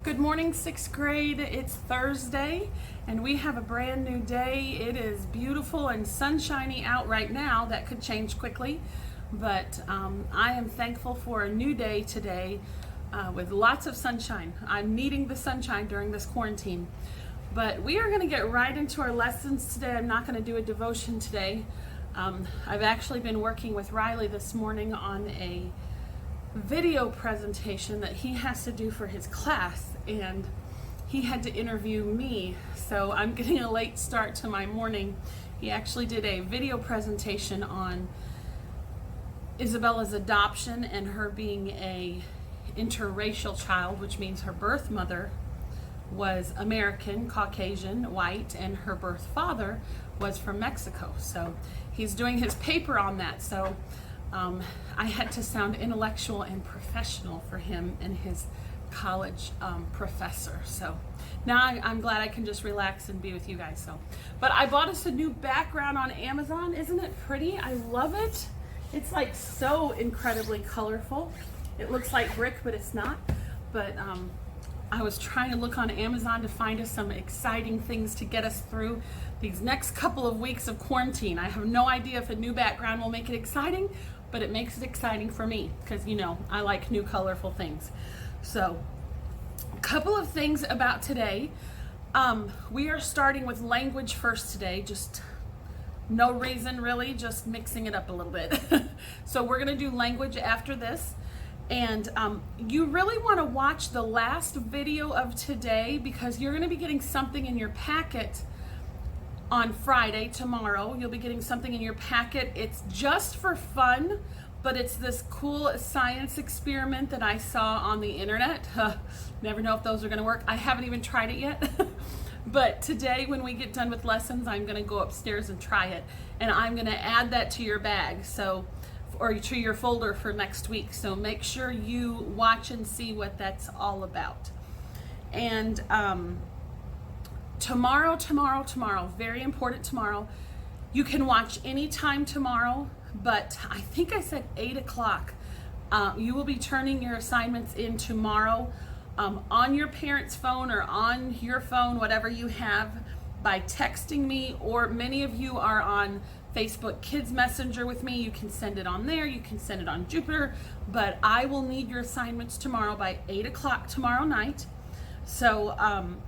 Good morning, 6th grade. It's Thursday, and we have a brand new day. It is beautiful and sunshiny out right now. That could change quickly, but I am thankful for a new day today with lots of sunshine. I'm needing the sunshine during this quarantine. But we are going to get right into our lessons today. I'm not going to do a devotion today. I've actually been working with Riley this morning on a video presentation that he has to do for his class, and he had to interview me, so I'm getting a late start to my morning. He actually did a video presentation on Isabella's adoption and her being a interracial child, which means her birth mother was American, Caucasian, white, and her birth father was from Mexico. So he's doing his paper on that. So I had to sound intellectual and professional for him and his college professor. So now I'm glad I can just relax and be with you guys. But I bought us a new background on Amazon. Isn't it pretty? I love it. It's like so incredibly colorful. It looks like brick, but it's not. But I was trying to look on Amazon to find us some exciting things to get us through these next couple of weeks of quarantine. I have no idea if a new background will make it exciting, but it makes it exciting for me because, you know, I like new colorful things. So a couple of things about today. We are starting with language first today, just no reason really, just mixing it up a little bit. So we're going to do language after this. And you really want to watch the last video of today because you're going to be getting something in your packet on Friday, tomorrow. You'll be getting something in your packet. It's just for fun, but it's this cool science experiment that I saw on the internet. Never know if those are going to work. I haven't even tried it yet. But today when we get done with lessons, I'm going to go upstairs and try it. And I'm going to add that to your bag. Or to your folder for next week. So make sure you watch and see what that's all about. And tomorrow, very important tomorrow. You can watch anytime tomorrow, but I think I said 8 o'clock. You will be turning your assignments in tomorrow on your parents' phone or on your phone, whatever you have, by texting me, or many of you are on Facebook Kids Messenger with me. You can send it on there, you can send it on Jupiter, but I will need your assignments tomorrow by 8 o'clock tomorrow night. So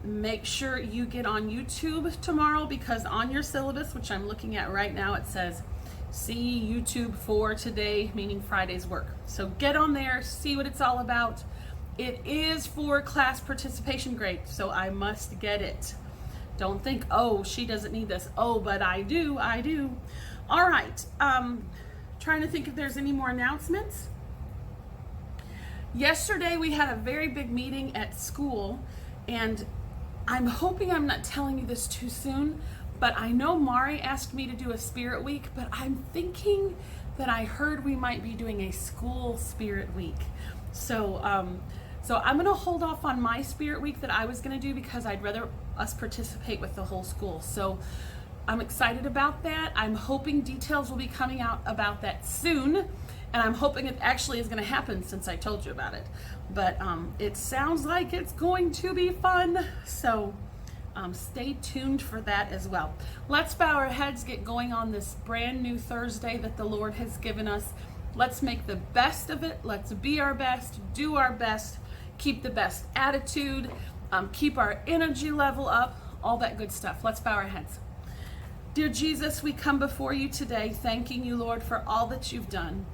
make sure you get on YouTube tomorrow, because on your syllabus, which I'm looking at right now, it says see YouTube for today, meaning Friday's work. So get on there, see what it's all about. It is for class participation grade, so I must get it. Don't think, oh, she doesn't need this. Oh, but I do. All right. Trying to think if there's any more announcements. Yesterday, we had a very big meeting at school, and I'm hoping I'm not telling you this too soon, but I know Mari asked me to do a Spirit Week, but I'm thinking that I heard we might be doing a school Spirit Week. So I'm going to hold off on my Spirit Week that I was going to do because I'd rather us participate with the whole school. So I'm excited about that. I'm hoping details will be coming out about that soon, and I'm hoping it actually is going to happen since I told you about it. But it sounds like it's going to be fun, so stay tuned for that as well. Let's bow our heads, get going on this brand new Thursday that the Lord has given us. Let's make the best of it. Let's be our best, do our best, keep the best attitude, keep our energy level up, all that good stuff. Let's bow our heads. Dear Jesus, we come before you today, thanking you, Lord, for all that you've done.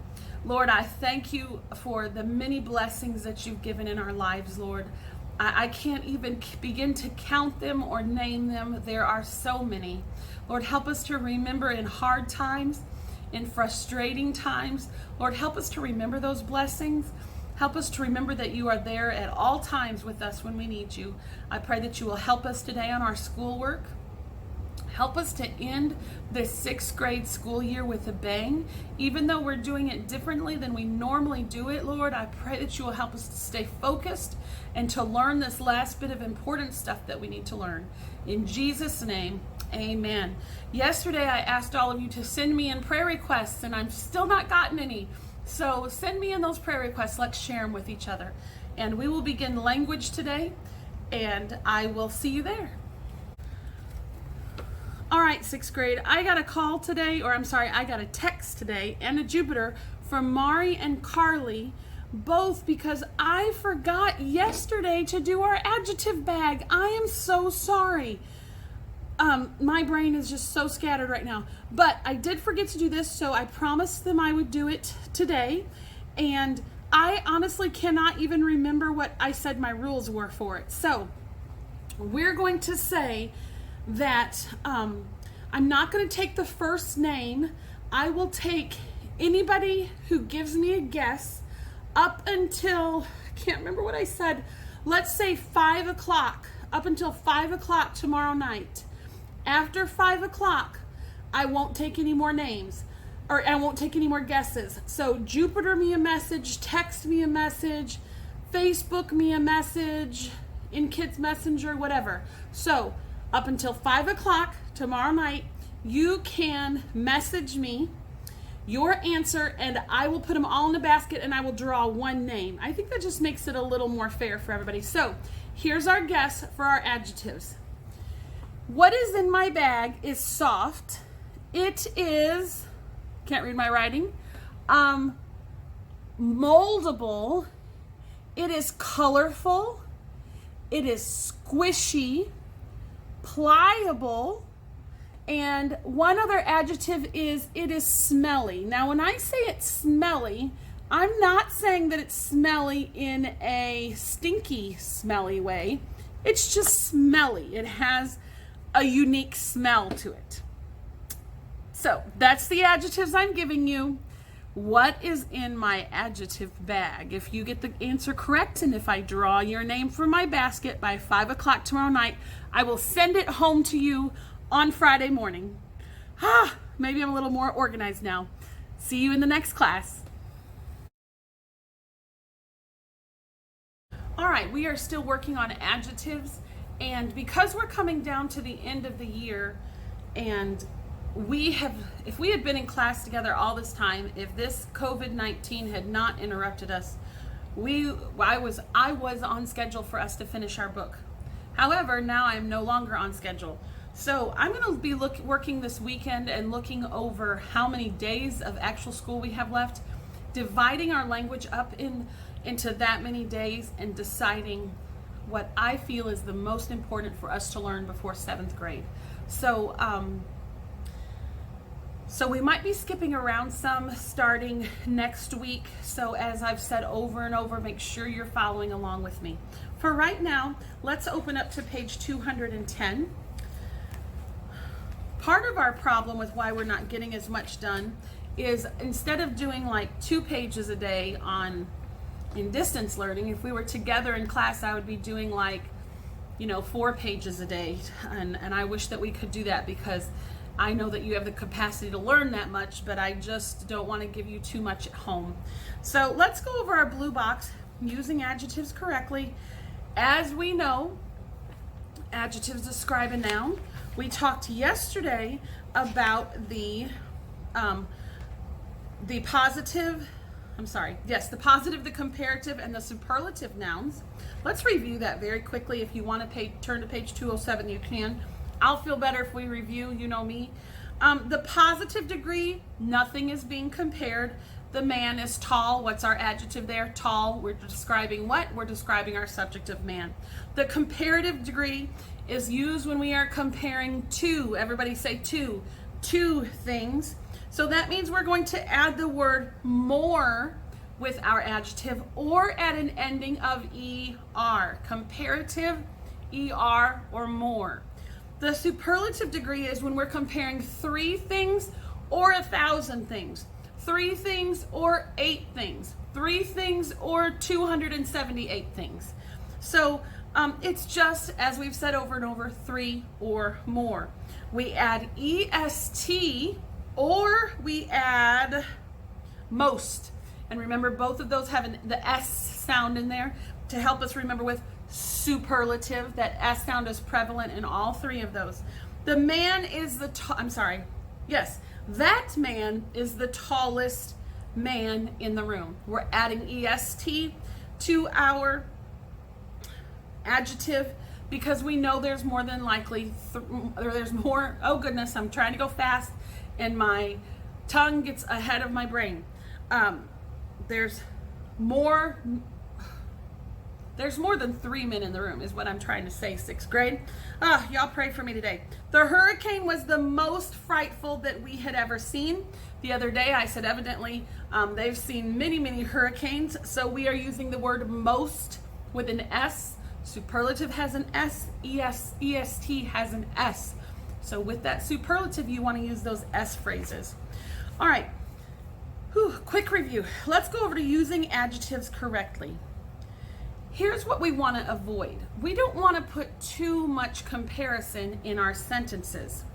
Lord, I thank you for the many blessings that you've given in our lives, Lord. I can't even begin to count them or name them. There are so many. Lord, help us to remember in hard times, in frustrating times. Lord, help us to remember those blessings. Help us to remember that you are there at all times with us when we need you. I pray that you will help us today on our schoolwork. Help us to end this 6th grade school year with a bang. Even though we're doing it differently than we normally do it, Lord, I pray that you will help us to stay focused and to learn this last bit of important stuff that we need to learn. In Jesus' name, amen. Yesterday, I asked all of you to send me in prayer requests, and I've still not gotten any. So send me in those prayer requests. Let's share them with each other. and we will begin language today, and I will see you there. All right, 6th grade, I got a call today, I got a text today and a Jupiter from Mari and Carly, both because I forgot yesterday to do our adjective bag. I am so sorry. My brain is just so scattered right now, but I did forget to do this, so I promised them I would do it today, and I honestly cannot even remember what I said my rules were for it. So we're going to say that I'm not going to take the first name. I will take anybody who gives me a guess up until, I can't remember what I said, let's say 5 o'clock, up until 5 o'clock tomorrow night. After 5 o'clock, I won't take any more names, or I won't take any more guesses. So Jupiter me a message, text me a message, Facebook me a message, in Kids Messenger, whatever. So up until 5 o'clock tomorrow night, you can message me your answer, and I will put them all in a basket, and I will draw one name. I think that just makes it a little more fair for everybody. So here's our guess for our adjectives. What is in my bag is soft. It is, can't read my writing, moldable. It is colorful. It is squishy, pliable, and one other adjective is it is smelly. Now, when I say it's smelly, I'm not saying that it's smelly in a stinky, smelly way. It's just smelly. It has a unique smell to it. So that's the adjectives I'm giving you. What is in my adjective bag? If you get the answer correct, and if I draw your name from my basket by 5 o'clock tomorrow night, I will send it home to you on Friday morning. Maybe I'm a little more organized now. See you in the next class. All right, we are still working on adjectives, and because we're coming down to the end of the year, and if we had been in class together all this time, if this COVID-19 had not interrupted us, I was on schedule for us to finish our book. However, now I'm no longer on schedule. So I'm going to be working this weekend and looking over how many days of actual school we have left, dividing our language up into that many days, and deciding what I feel is the most important for us to learn before 7th grade. So we might be skipping around some starting next week. So as I've said over and over, make sure you're following along with me. For right now, let's open up to page 210. Part of our problem with why we're not getting as much done is instead of doing like 2 pages a day in distance learning, if we were together in class, I would be doing like, 4 pages a day. And I wish that we could do that, because I know that you have the capacity to learn that much, but I just don't want to give you too much at home. So let's go over our blue box using adjectives correctly. As we know, adjectives describe a noun. We talked yesterday about the positive, the positive, the comparative, and the superlative nouns. Let's review that very quickly. If you want to turn to page 207, you can. I'll feel better if we review, you know me. The positive degree, nothing is being compared. The man is tall. What's our adjective there? Tall. We're describing what? We're describing our subject of man. The comparative degree is used when we are comparing two, everybody say two things. So that means we're going to add the word more with our adjective, or add an ending of ER. Comparative, ER, or more. The superlative degree is when we're comparing 3 things or 1,000 things, 3 things or 8 things, 3 things or 278 things. So it's just, as we've said over and over, 3 or more. We add EST, or we add most. And remember, both of those have the S sound in there to help us remember with superlative. That S sound is prevalent in all 3 of those. The man is that man is the tallest man in the room. We're adding EST to our adjective because we know there's more than likely, or there's more, oh goodness, I'm trying to go fast and my tongue gets ahead of my brain. There's more than 3 men in the room is what I'm trying to say, 6th grade. Y'all pray for me today. The hurricane was the most frightful that we had ever seen. The other day I said evidently they've seen many, many hurricanes. So we are using the word most with an S. Superlative has an S. EST has an S. So with that superlative, you want to use those S phrases. All right. Quick review. Let's go over to using adjectives correctly. Here's what we want to avoid. We don't want to put too much comparison in our sentences.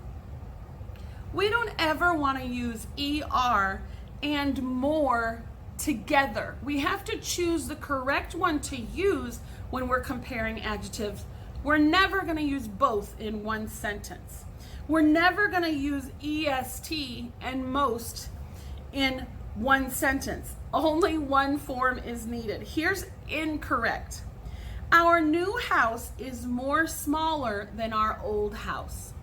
We don't ever want to use ER and more together. We have to choose the correct one to use when we're comparing adjectives. We're never going to use both in one sentence. We're never going to use EST and most in one sentence. Only one form is needed. Here's incorrect. Our new house is more smaller than our old house.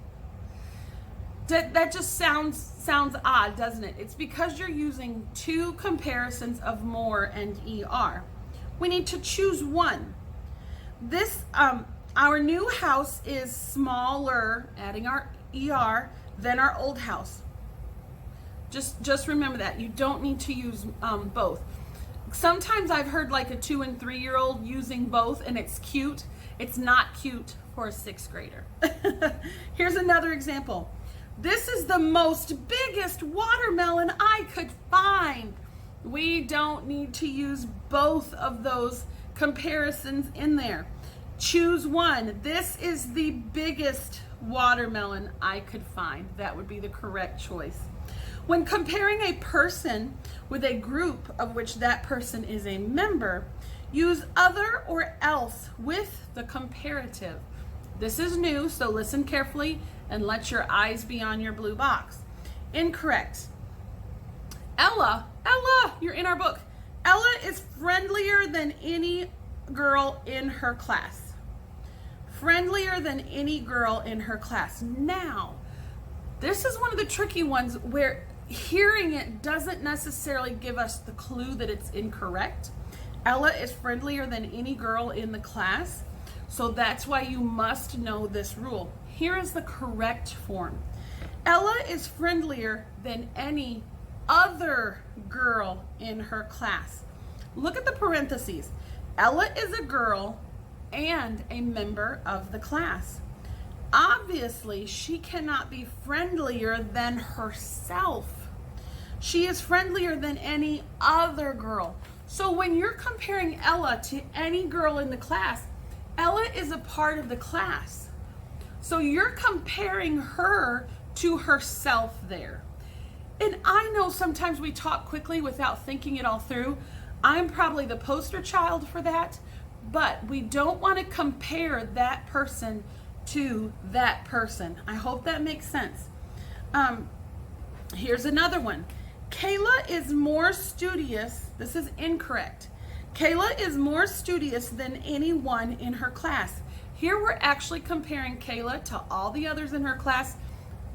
That just sounds odd, doesn't it? It's because you're using two comparisons of more and ER. We need to choose one. This our new house is smaller, adding our ER, than our old house. Just remember that. You don't need to use both. Sometimes I've heard like a 2 and 3 year old using both and it's cute. It's not cute for a 6th grader. Here's another example. This is the biggest watermelon I could find. We don't need to use both of those comparisons in there. Choose one. This is the biggest watermelon I could find. That would be the correct choice. When comparing a person with a group of which that person is a member, use other or else with the comparative. This is new, so listen carefully and let your eyes be on your blue box. Incorrect. Ella, you're in our book. Ella is friendlier than any girl in her class. Friendlier than any girl in her class. Now, this is one of the tricky ones where hearing it doesn't necessarily give us the clue that it's incorrect. Ella is friendlier than any girl in the class. So that's why you must know this rule. Here is the correct form. Ella is friendlier than any other girl in her class. Look at the parentheses. Ella is a girl and a member of the class. Obviously, she cannot be friendlier than herself. She is friendlier than any other girl. So when you're comparing Ella to any girl in the class, Ella is a part of the class. So you're comparing her to herself there. And I know sometimes we talk quickly without thinking it all through. I'm probably the poster child for that, but we don't want to compare that person to that person. I hope that makes sense. Here's another one. Kayla is more studious. This is incorrect. Kayla is more studious than anyone in her class. Here we're actually comparing Kayla to all the others in her class,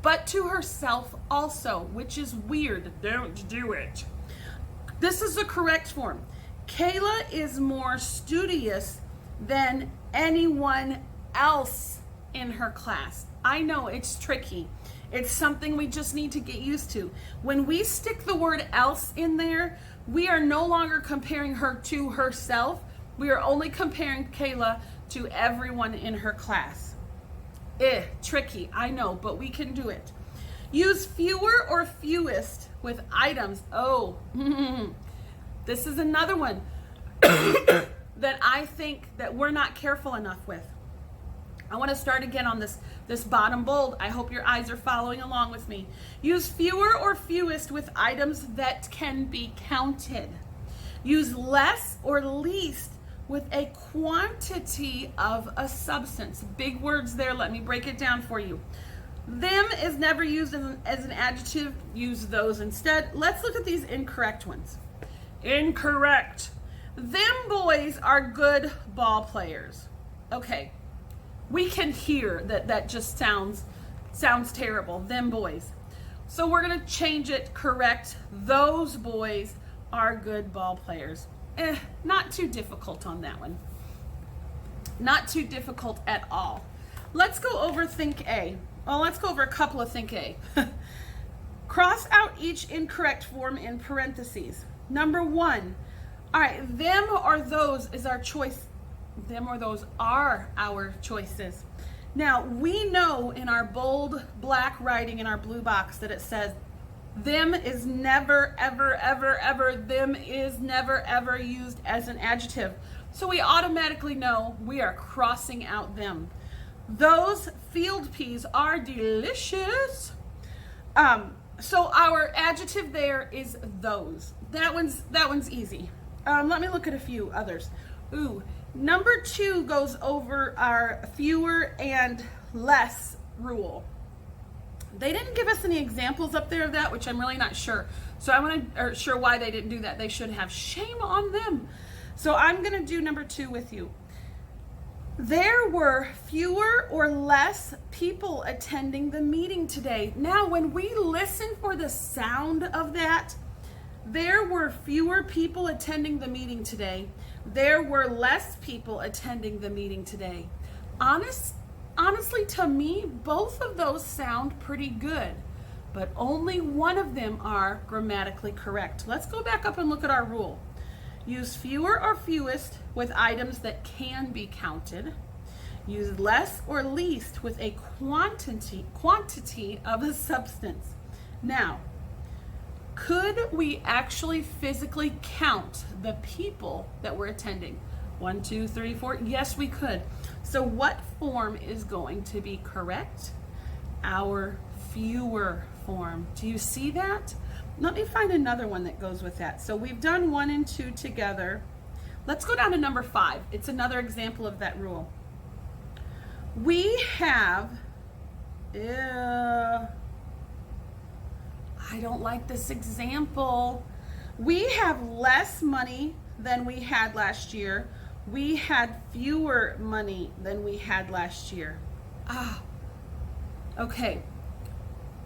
but to herself also, which is weird. Don't do it. This is the correct form. Kayla is more studious than anyone else in her class. I know it's tricky. It's something we just need to get used to. When we stick the word else in there, we are no longer comparing her to herself. We are only comparing Kayla to everyone in her class. Tricky, I know, but we can do it. Use fewer or fewest with items. Oh, this is another one that I think that we're not careful enough with. I want to start again on this bottom bold. I hope your eyes are following along with me. Use fewer or fewest with items that can be counted. Use less or least with a quantity of a substance. Big words there. Let me break it down for you. Them is never used as an adjective. Use those instead. Let's look at these incorrect ones. Incorrect. them boys are good ball players. Okay, we can hear that just sounds terrible, them boys. So we're gonna change it, correct, those boys are good ball players. Not too difficult on that one. Not too difficult at all. Let's go over think A. Well, let's go over a couple of think A. Cross out each incorrect form in parentheses. Number 1, all right, them or those is our choice. Them or those are our choices. Now, we know in our bold black writing in our blue box that it says them is never, ever, ever, ever, them is never, ever used as an adjective. So we automatically know we are crossing out them. Those field peas are delicious. So our adjective there is those. That one's easy. Let me look at a few others. Ooh, number 2 goes over our fewer and less rule. They didn't give us any examples up there of that, which I'm really not sure. So sure why they didn't do that. They should have. Shame on them. So I'm going to do number 2 with you. There were fewer or less people attending the meeting today. Now, when we listen for the sound of that, there were fewer people attending the meeting today. There were less people attending the meeting today. Honestly, to me, both of those sound pretty good, but only one of them are grammatically correct. Let's go back up and look at our rule. Use fewer or fewest with items that can be counted. Use less or least with a quantity of a substance. Now, could we actually physically count the people that were attending? 1, 2, 3, 4. Yes, we could. So what form is going to be correct? Our fewer form. Do you see that? Let me find another one that goes with that. So we've done 1 and 2 together. Let's go down to number 5. It's another example of that rule. We have, I don't like this example. We have less money than we had last year. We had fewer money than we had last year. Okay.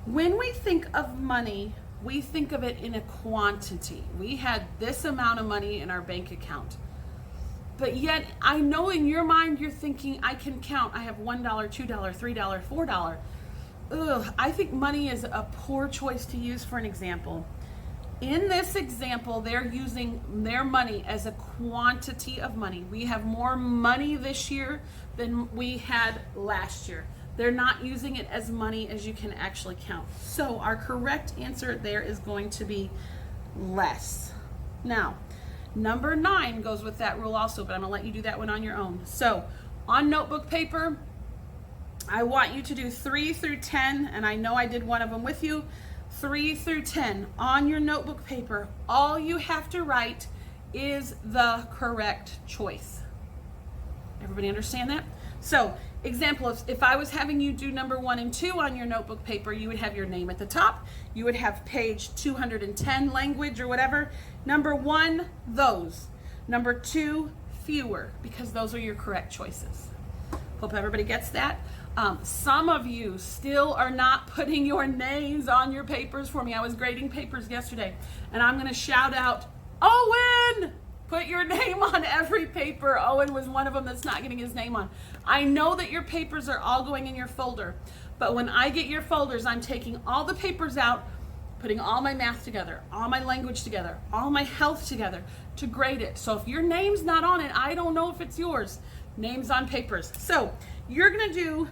When we think of money, we think of it in a quantity. We had this amount of money in our bank account. But yet, I know in your mind you're thinking, I can count. I have $1, $2, $3, $4. Ugh, I think money is a poor choice to use for an example. In this example, they're using their money as a quantity of money. We have more money this year than we had last year. They're not using it as money as you can actually count. So our correct answer there is going to be less. Now, number 9 goes with that rule also, but I'm going to let you do that one on your own. So on notebook paper, I want you to do 3 through 10, and I know I did one of them with you. 3 through 10 on your notebook paper. All you have to write is the correct choice. Everybody understand that? So, example, if I was having you do number 1 and 2 on your notebook paper, you would have your name at the top. You would have page 210 language or whatever. Number 1, those. Number 2, fewer, because those are your correct choices. Hope everybody gets that. Some of you still are not putting your names on your papers for me. I was grading papers yesterday, and I'm going to shout out, Owen! Put your name on every paper. Owen was one of them that's not getting his name on. I know that your papers are all going in your folder, but when I get your folders, I'm taking all the papers out, putting all my math together, all my language together, all my health together to grade it. So if your name's not on it, I don't know if it's yours. Names on papers. So you're going to do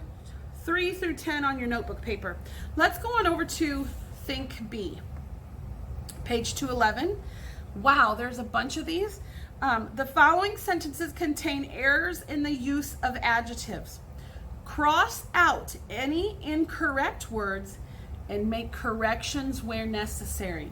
3 through 10 on your notebook paper. Let's go on over to Think B. Page 211. Wow, there's a bunch of these. The following sentences contain errors in the use of adjectives. Cross out any incorrect words and make corrections where necessary.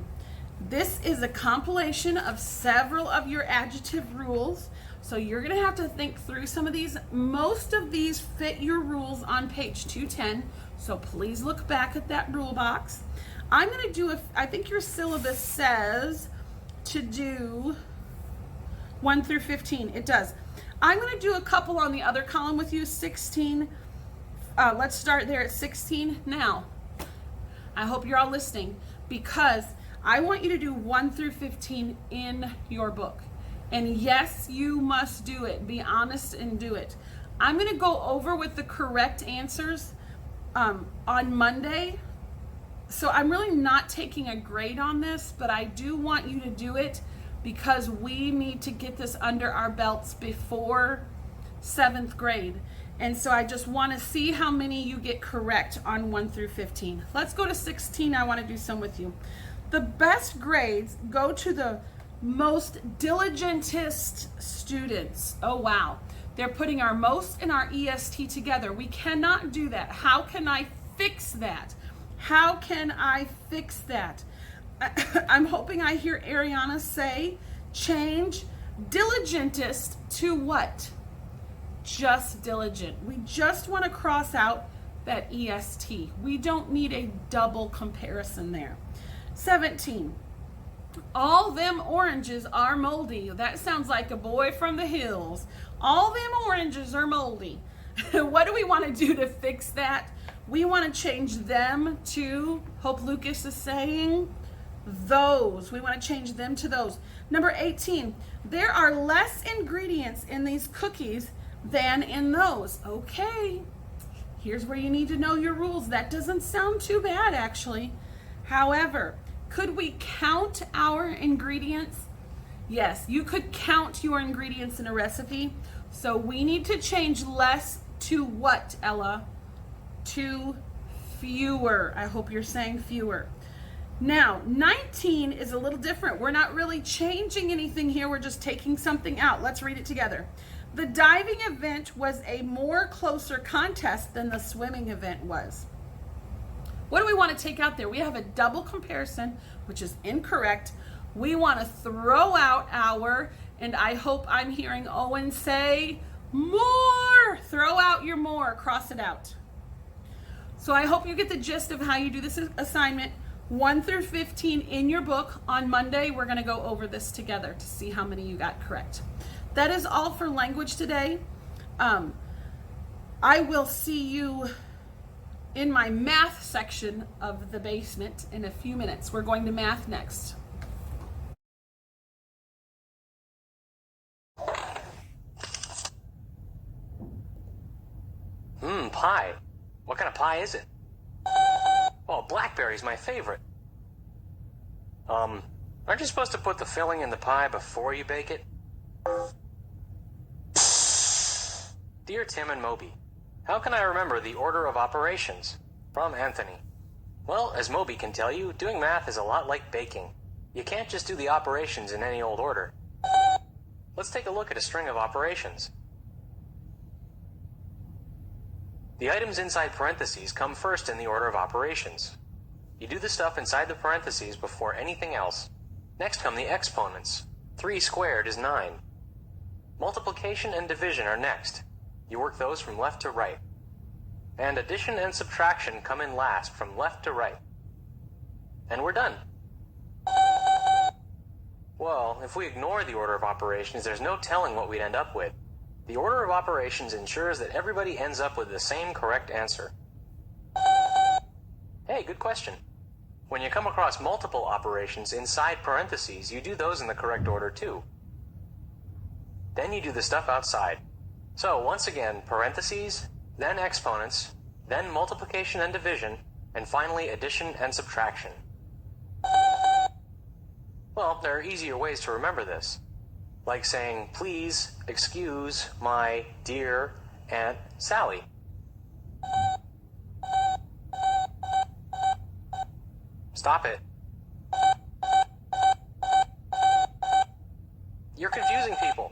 This is a compilation of several of your adjective rules, so you're going to have to think through some of these. Most of these fit your rules on page 210, so please look back at that rule box. I'm going to do, I think your syllabus says to do 1 through 15. It does. I'm going to do a couple on the other column with you. 16. Let's start there at 16 now. I hope you're all listening, because I want you to do 1 through 15 in your book. And yes, you must do it. Be honest and do it. I'm going to go over with the correct answers on Monday. So I'm really not taking a grade on this, but I do want you to do it because we need to get this under our belts before 7th grade. And so I just want to see how many you get correct on 1 through 15. Let's go to 16. I want to do some with you. The best grades go to the most diligentest students. Oh, wow. They're putting our most and our EST together. We cannot do that. How can I fix that? How can I fix that? I'm hoping I hear Ariana say, change diligentest to what? Just diligent. We just want to cross out that EST. We don't need a double comparison there. 17. All them oranges are moldy. That sounds like a boy from the hills. All them oranges are moldy. What do we want to do to fix that? We want to change them to, Hope Lucas is saying, those. We want to change them to those. Number 18. There are less ingredients in these cookies than in those. Okay. Here's where you need to know your rules. That doesn't sound too bad, actually. However, could we count our ingredients? Yes, you could count your ingredients in a recipe. So we need to change less to what, Ella? To fewer. I hope you're saying fewer. Now, 19 is a little different. We're not really changing anything here. We're just taking something out. Let's read it together. The diving event was a more closer contest than the swimming event was. What do we want to take out there? We have a double comparison, which is incorrect. We want to throw out our, and I hope I'm hearing Owen say, more. Throw out your more, cross it out. So I hope you get the gist of how you do this assignment. 1 through 15 in your book. On Monday, we're going to go over this together to see how many you got correct. That is all for language today. I will see you in my math section of the basement in a few minutes. We're going to math next. Pie. What kind of pie is it? Oh, blackberry's my favorite. Aren't you supposed to put the filling in the pie before you bake it? Dear Tim and Moby, how can I remember the order of operations? From Anthony. Well, as Moby can tell you, doing math is a lot like baking. You can't just do the operations in any old order. Let's take a look at a string of operations. The items inside parentheses come first in the order of operations. You do the stuff inside the parentheses before anything else. Next come the exponents. 3 squared is 9. Multiplication and division are next. You work those from left to right. And addition and subtraction come in last from left to right. And we're done. Well, if we ignore the order of operations, there's no telling what we'd end up with. The order of operations ensures that everybody ends up with the same correct answer. Hey, good question. When you come across multiple operations inside parentheses, you do those in the correct order too. Then you do the stuff outside. So once again, parentheses, then exponents, then multiplication and division, and finally addition and subtraction. Well, there are easier ways to remember this. Like saying, please excuse my dear Aunt Sally. Stop it. You're confusing people.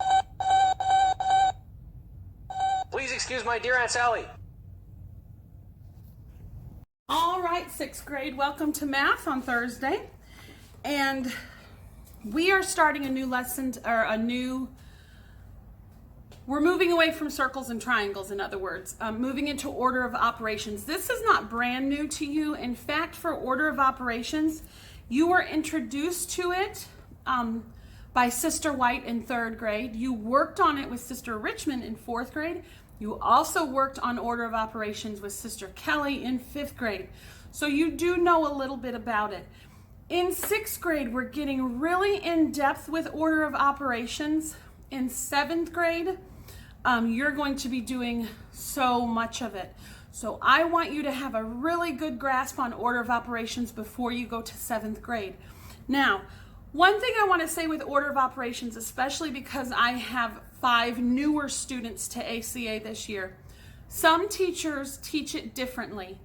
Please excuse my dear Aunt Sally. All right, 6th grade, welcome to math on Thursday. And we are starting a new lesson, we're moving away from circles and triangles, in other words, moving into order of operations. This is not brand new to you. In fact, for order of operations, you were introduced to it by Sister White in 3rd grade. You worked on it with Sister Richmond in 4th grade. You also worked on order of operations with Sister Kelly in 5th grade. So you do know a little bit about it. In 6th grade, we're getting really in depth with order of operations. In 7th grade, you're going to be doing so much of it. So I want you to have a really good grasp on order of operations before you go to 7th grade. Now, one thing I want to say with order of operations, especially because I have 5 newer students to ACA this year, some teachers teach it differently.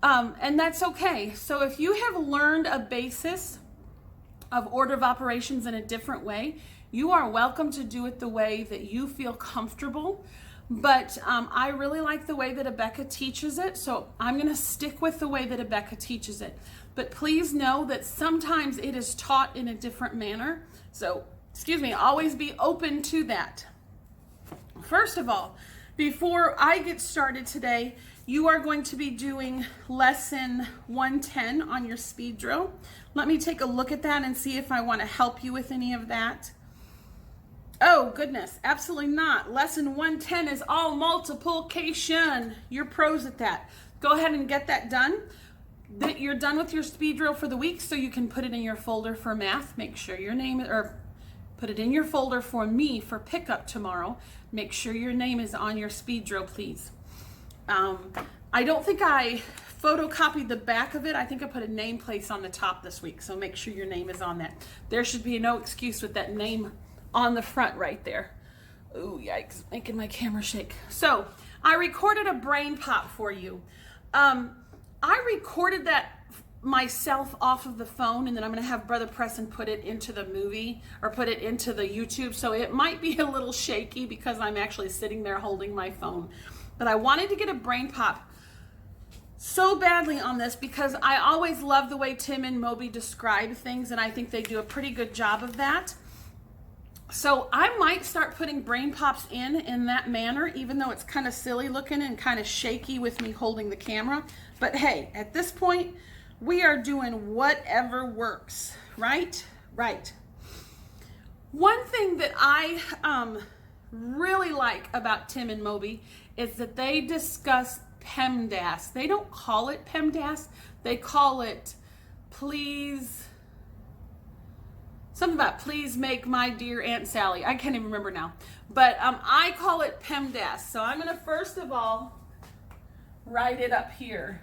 And that's okay. So if you have learned a basis of order of operations in a different way, you are welcome to do it the way that you feel comfortable. But I really like the way that Abeka teaches it, so I'm going to stick with the way that Abeka teaches it. But please know that sometimes it is taught in a different manner. So, always be open to that. First of all, before I get started today, you are going to be doing lesson 110 on your speed drill. Let me take a look at that and see if I want to help you with any of that. Oh, goodness, absolutely not. Lesson 110 is all multiplication. You're pros at that. Go ahead and get that done. You're done with your speed drill for the week, so you can put it in your folder for math. Make sure your name, or put it in your folder for me for pickup tomorrow. Make sure your name is on your speed drill, please. I don't think I photocopied the back of it. I think I put a name place on the top this week, so make sure your name is on that. There should be no excuse with that name on the front right there. Ooh, yikes, making my camera shake. So I recorded a brain pop for you. I recorded that myself off of the phone, and then I'm going to have Brother Preston put it into the movie, or put it into the YouTube, so it might be a little shaky because I'm actually sitting there holding my phone. But I wanted to get a brain pop so badly on this because I always love the way Tim and Moby describe things, and I think they do a pretty good job of that. So I might start putting brain pops in that manner, even though it's kind of silly looking and kind of shaky with me holding the camera. But hey, at this point, we are doing whatever works, right? Right. One thing that I really like about Tim and Moby is that they discuss Pemdas. They don't call it Pemdas. They call it please... Something about please make my dear Aunt Sally. I can't even remember now. But I call it Pemdas. So I'm going to first of all write it up here.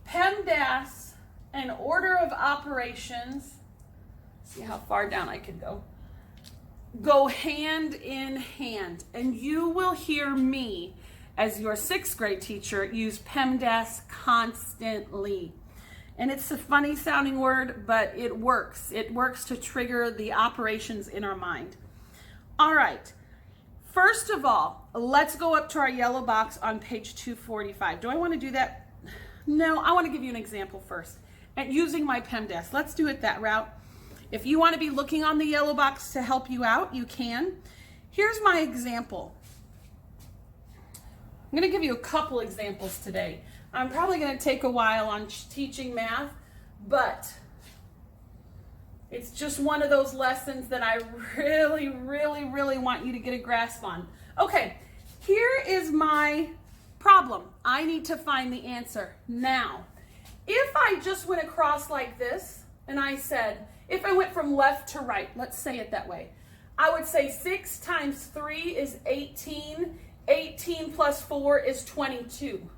Pemdas and order of operations. See how far down I can go. Go hand in hand. And you will hear me, as your 6th grade teacher, use Pemdas constantly. And it's a funny sounding word, but it works. It works to trigger the operations in our mind. All right. First of all, let's go up to our yellow box on page 245. Do I want to do that? No, I want to give you an example first. And using my Pemdas. Let's do it that route. If you want to be looking on the yellow box to help you out, you can. Here's my example. I'm going to give you a couple examples today. I'm probably going to take a while on teaching math, but it's just one of those lessons that I really, really, really want you to get a grasp on. Okay, here is my problem. I need to find the answer. Now, if I just went across like this, and I said, if I went from left to right, let's say it that way, I would say 6 times 3 is 18. 18 plus 4 is 22.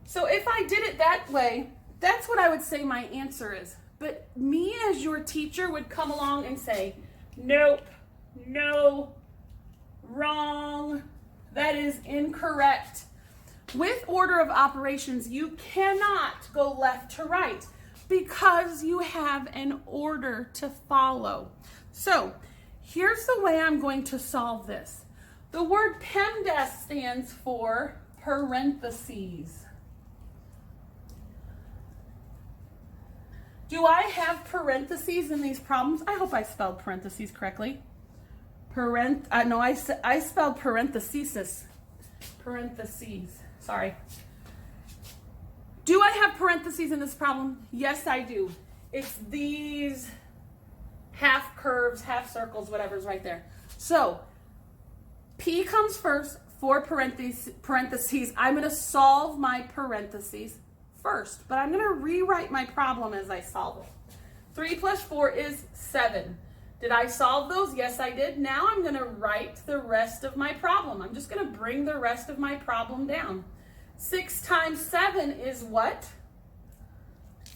So if I did it that way, that's what I would say my answer is. But me as your teacher would come along and say, nope, no, wrong, that is incorrect. With order of operations, you cannot go left to right because you have an order to follow. So here's the way I'm going to solve this. The word Pemdas stands for parentheses. Do I have parentheses in these problems? I hope I spelled parentheses correctly. No, I spelled parentheses. Parentheses. Sorry. Do I have parentheses in this problem? Yes, I do. It's these half curves, half circles, whatever's right there. So P comes first, 4 parentheses. I'm going to solve my parentheses first, but I'm going to rewrite my problem as I solve it. 3 plus 4 is 7. Did I solve those? Yes, I did. Now I'm going to write the rest of my problem. I'm just going to bring the rest of my problem down. 6 times 7 is what?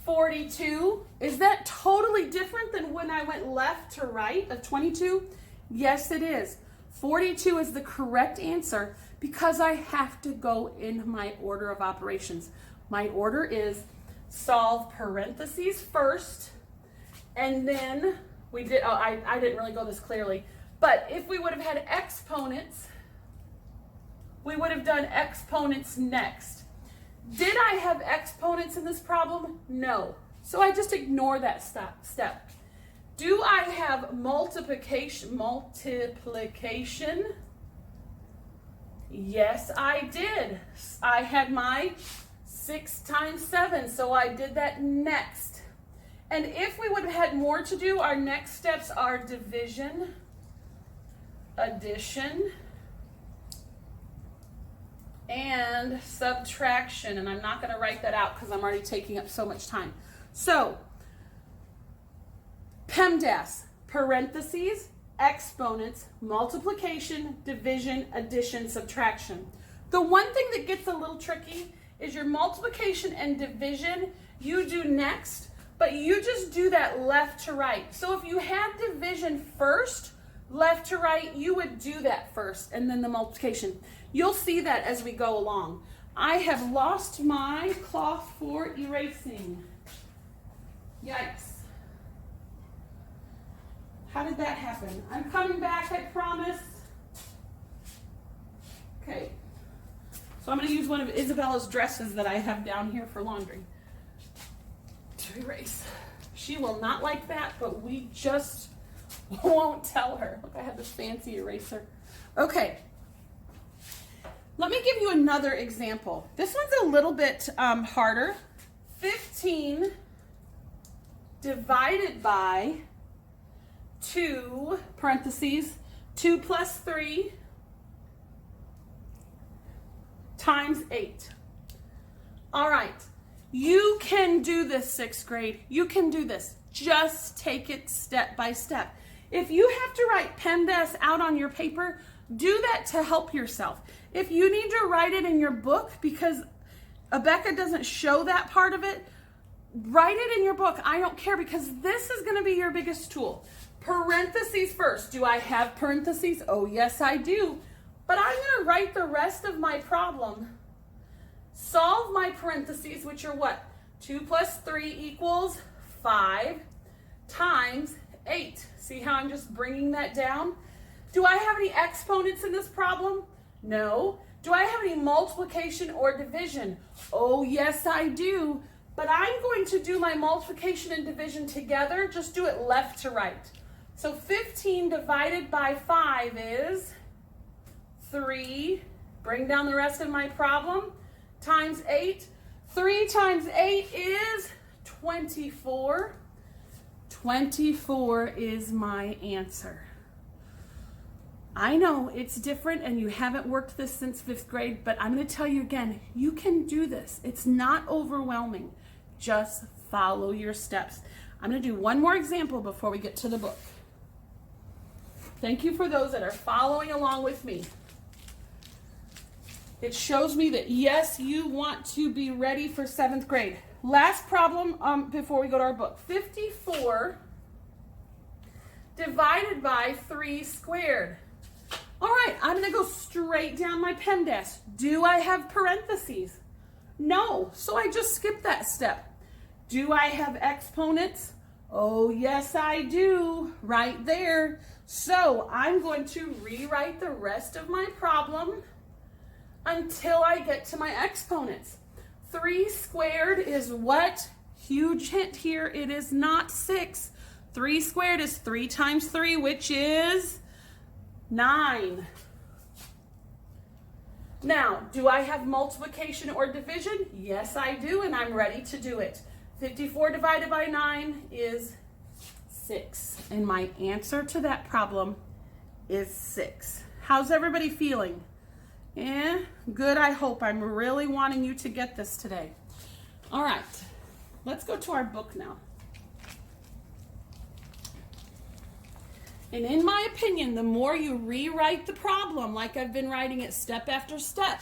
42. Is that totally different than when I went left to right of 22? Yes, it is. 42 is the correct answer because I have to go in my order of operations. My order is solve parentheses first, and then we did, I didn't really go this clearly, but if we would have had exponents, we would have done exponents next. Did I have exponents in this problem? No. So I just ignore that step. Do I have multiplication? Yes, I did. I had my 6 times 7, so I did that next. And if we would have had more to do, our next steps are division, addition, and subtraction. And I'm not going to write that out because I'm already taking up so much time. So, Pemdas, parentheses, exponents, multiplication, division, addition, subtraction. The one thing that gets a little tricky is your multiplication and division you do next, but you just do that left to right. So if you had division first, left to right, you would do that first and then the multiplication. You'll see that as we go along. I have lost my cloth for erasing. Yikes. How did that happen? I'm coming back, I promise. Okay. So I'm going to use one of Isabella's dresses that I have down here for laundry to erase. She will not like that, but we just won't tell her. Look, I have this fancy eraser. Okay. Let me give you another example. This one's a little bit harder. 15 divided by 2, parentheses, 2 plus 3 times 8. All right, you can do this, 6th grade. You can do this. Just take it step by step. If you have to write Pemdas out on your paper, do that to help yourself. If you need to write it in your book because Abeka doesn't show that part of it, write it in your book. I don't care because this is going to be your biggest tool. Parentheses first. Do I have parentheses? Oh, yes, I do. But I'm going to write the rest of my problem. Solve my parentheses, which are what? 2 plus 3 equals 5 times 8. See how I'm just bringing that down? Do I have any exponents in this problem? No. Do I have any multiplication or division? Oh, yes, I do. But I'm going to do my multiplication and division together. Just do it left to right. So 15 divided by 5 is 3. Bring down the rest of my problem. Times 8. 3 times 8 is 24. 24 is my answer. I know it's different and you haven't worked this since 5th grade, but I'm going to tell you again, you can do this. It's not overwhelming. Just follow your steps. I'm going to do one more example before we get to the book. Thank you for those that are following along with me. It shows me that, yes, you want to be ready for 7th grade. Last problem before we go to our book. 54 divided by 3 squared. All right, I'm going to go straight down my Pemdas. Do I have parentheses? No, so I just skip that step. Do I have exponents? Oh, yes, I do, right there. So I'm going to rewrite the rest of my problem until I get to my exponents. 3 squared is what? Huge hint here, it is not 6. 3 squared is 3 times 3, which is 9. Now, do I have multiplication or division? Yes, I do, and I'm ready to do it. 54 divided by 9 is 6. And my answer to that problem is 6. How's everybody feeling? Good, I hope. I'm really wanting you to get this today. All right, let's go to our book now. And in my opinion, the more you rewrite the problem, like I've been writing it step after step,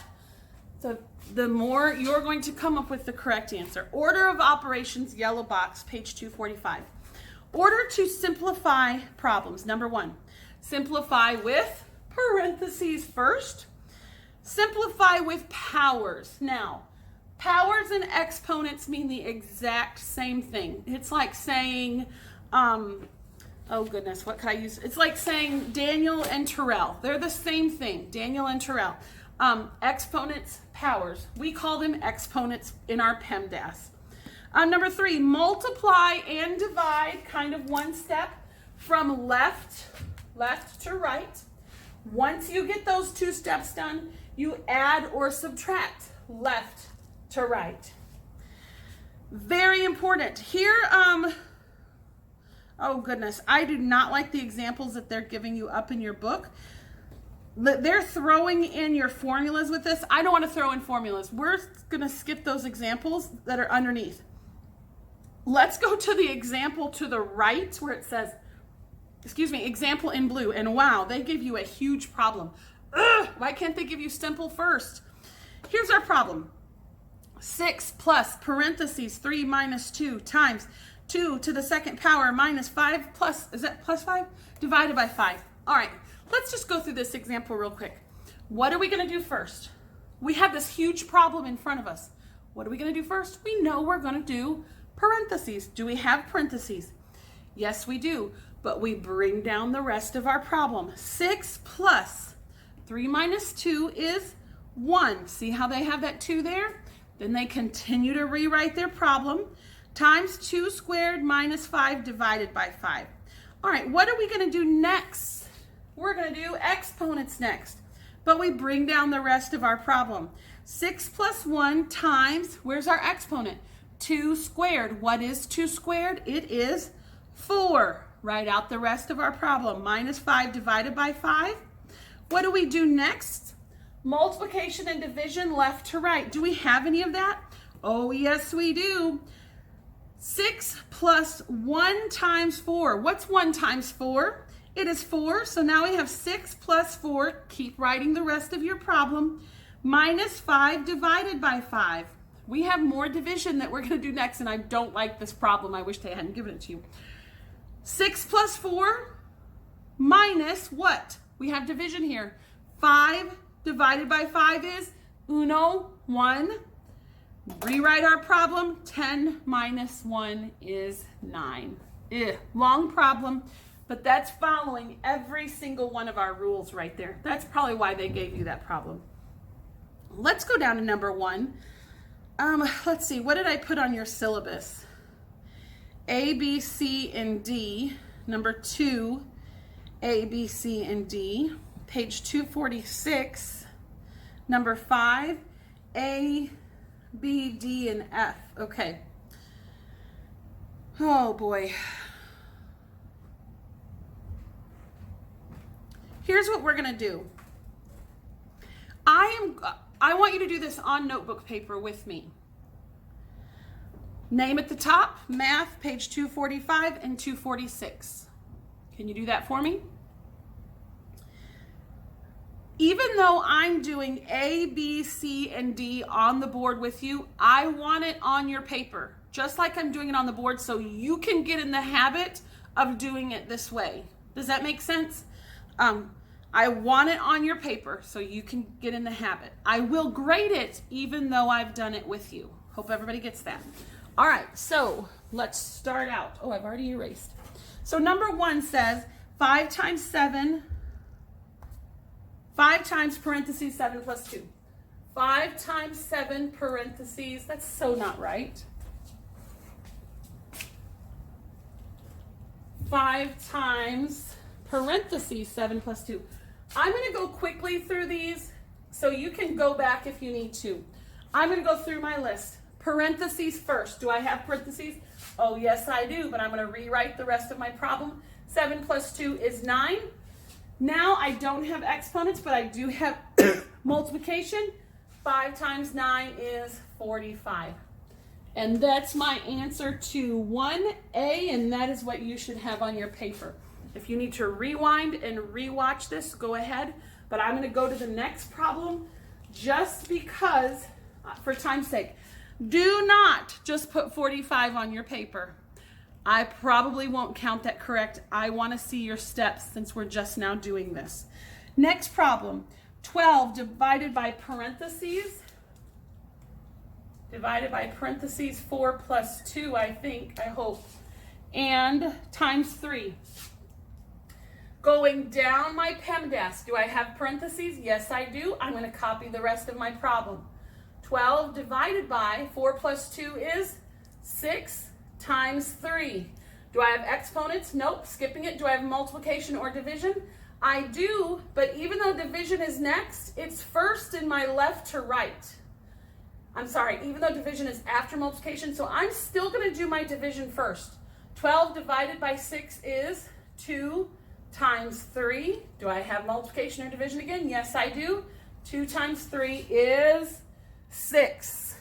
the more you're going to come up with the correct answer. Order of operations, yellow box, page 245. Order to simplify problems. Number 1, simplify with parentheses first. Simplify with powers. Now, powers and exponents mean the exact same thing. It's like saying, oh goodness, what could I use? It's like saying Daniel and Terrell. They're the same thing, Daniel and Terrell. Exponents, powers. We call them exponents in our Pemdas. Number 3, multiply and divide, kind of one step from left to right. Once you get those 2 steps done, you add or subtract left to right. Very important. Here, oh goodness, I do not like the examples that they're giving you up in your book. They're throwing in your formulas with this. I don't want to throw in formulas. We're going to skip those examples that are underneath. Let's go to the example to the right where it says, example in blue. And wow, they give you a huge problem. Ugh, why can't they give you simple first? Here's our problem. 6 plus parentheses 3 minus 2 times 2 to the second power minus 5 plus, is that plus 5? Divided by 5. All right, let's just go through this example real quick. What are we going to do first? We have this huge problem in front of us. What are we going to do first? We know we're going to do parentheses. Do we have parentheses? Yes, we do, but we bring down the rest of our problem. 6 plus 3 minus 2 is 1. See how they have that 2 there? Then they continue to rewrite their problem. Times 2 squared minus 5 divided by 5. All right, what are we going to do next? We're going to do exponents next, but we bring down the rest of our problem. 6 plus 1 times, where's our exponent? 2 squared. What is 2 squared? It is 4. Write out the rest of our problem. Minus 5 divided by 5. What do we do next? Multiplication and division left to right. Do we have any of that? Oh, yes, we do. 6 plus 1 times 4. What's 1 times 4? It is 4. So now we have 6 plus 4. Keep writing the rest of your problem. Minus 5 divided by 5. We have more division that we're going to do next, and I don't like this problem. I wish they hadn't given it to you. 6 plus 4 minus what? We have division here. 5 divided by 5 is 1. Rewrite our problem. 10 minus 1 is 9. Long problem, but that's following every single one of our rules right there. That's probably why they gave you that problem. Let's go down to number 1. Let's see, what did I put on your syllabus? A, B, C, and D. Number 2, A, B, C, and D. Page 246. Number 5, A, B, D, and F. Okay. Oh boy. Here's what we're gonna do. I want you to do this on notebook paper with me. Name at the top, math, page 245 and 246. Can you do that for me? Even though I'm doing A, B, C, and D on the board with you, I want it on your paper, just like I'm doing it on the board, so you can get in the habit of doing it this way. Does that make sense? I want it on your paper so you can get in the habit. I will grade it even though I've done it with you. Hope everybody gets that. All right, so let's start out. Oh, I've already erased. So number 1 says 5 times 7, 5 times parentheses 7 plus 2. 5 times 7 parentheses, that's so not right. 5 times parentheses 7 plus 2. I'm going to go quickly through these so you can go back if you need to. I'm going to go through my list. Parentheses first. Do I have parentheses? Oh, yes, I do, but I'm going to rewrite the rest of my problem. 7 plus 2 is 9. Now I don't have exponents, but I do have multiplication. 5 times 9 is 45. And that's my answer to 1A, and that is what you should have on your paper. If you need to rewind and rewatch this, go ahead. But I'm going to go to the next problem just because, for time's sake. Do not just put 45 on your paper. I probably won't count that correct. I want to see your steps since we're just now doing this. Next problem, 12 divided by parentheses. Divided by parentheses, 4 plus 2, I hope. And times 3. Going down my Pemdas, do I have parentheses? Yes, I do. I'm going to copy the rest of my problem. 12 divided by 4 plus 2 is 6 times 3. Do I have exponents? Nope, skipping it. Do I have multiplication or division? I do, but even though division is next, it's first in my left to right. I'm sorry, even though division is after multiplication, so I'm still going to do my division first. 12 divided by 6 is 2 times 3. Do I have multiplication or division again? Yes, I do. 2 times 3 is 6.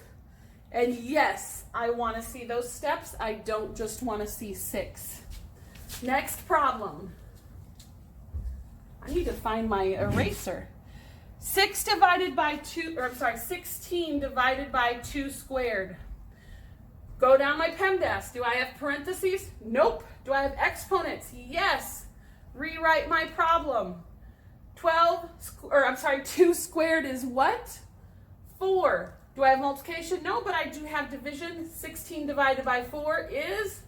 And yes, I want to see those steps. I don't just want to see 6. Next problem. I need to find my eraser. 16 divided by 2 squared. Go down my Pemdas. Do I have parentheses? Nope. Do I have exponents? Yes. Rewrite my problem. 2 squared is what? 4. Do I have multiplication? No, but I do have division. 16 divided by 4 is,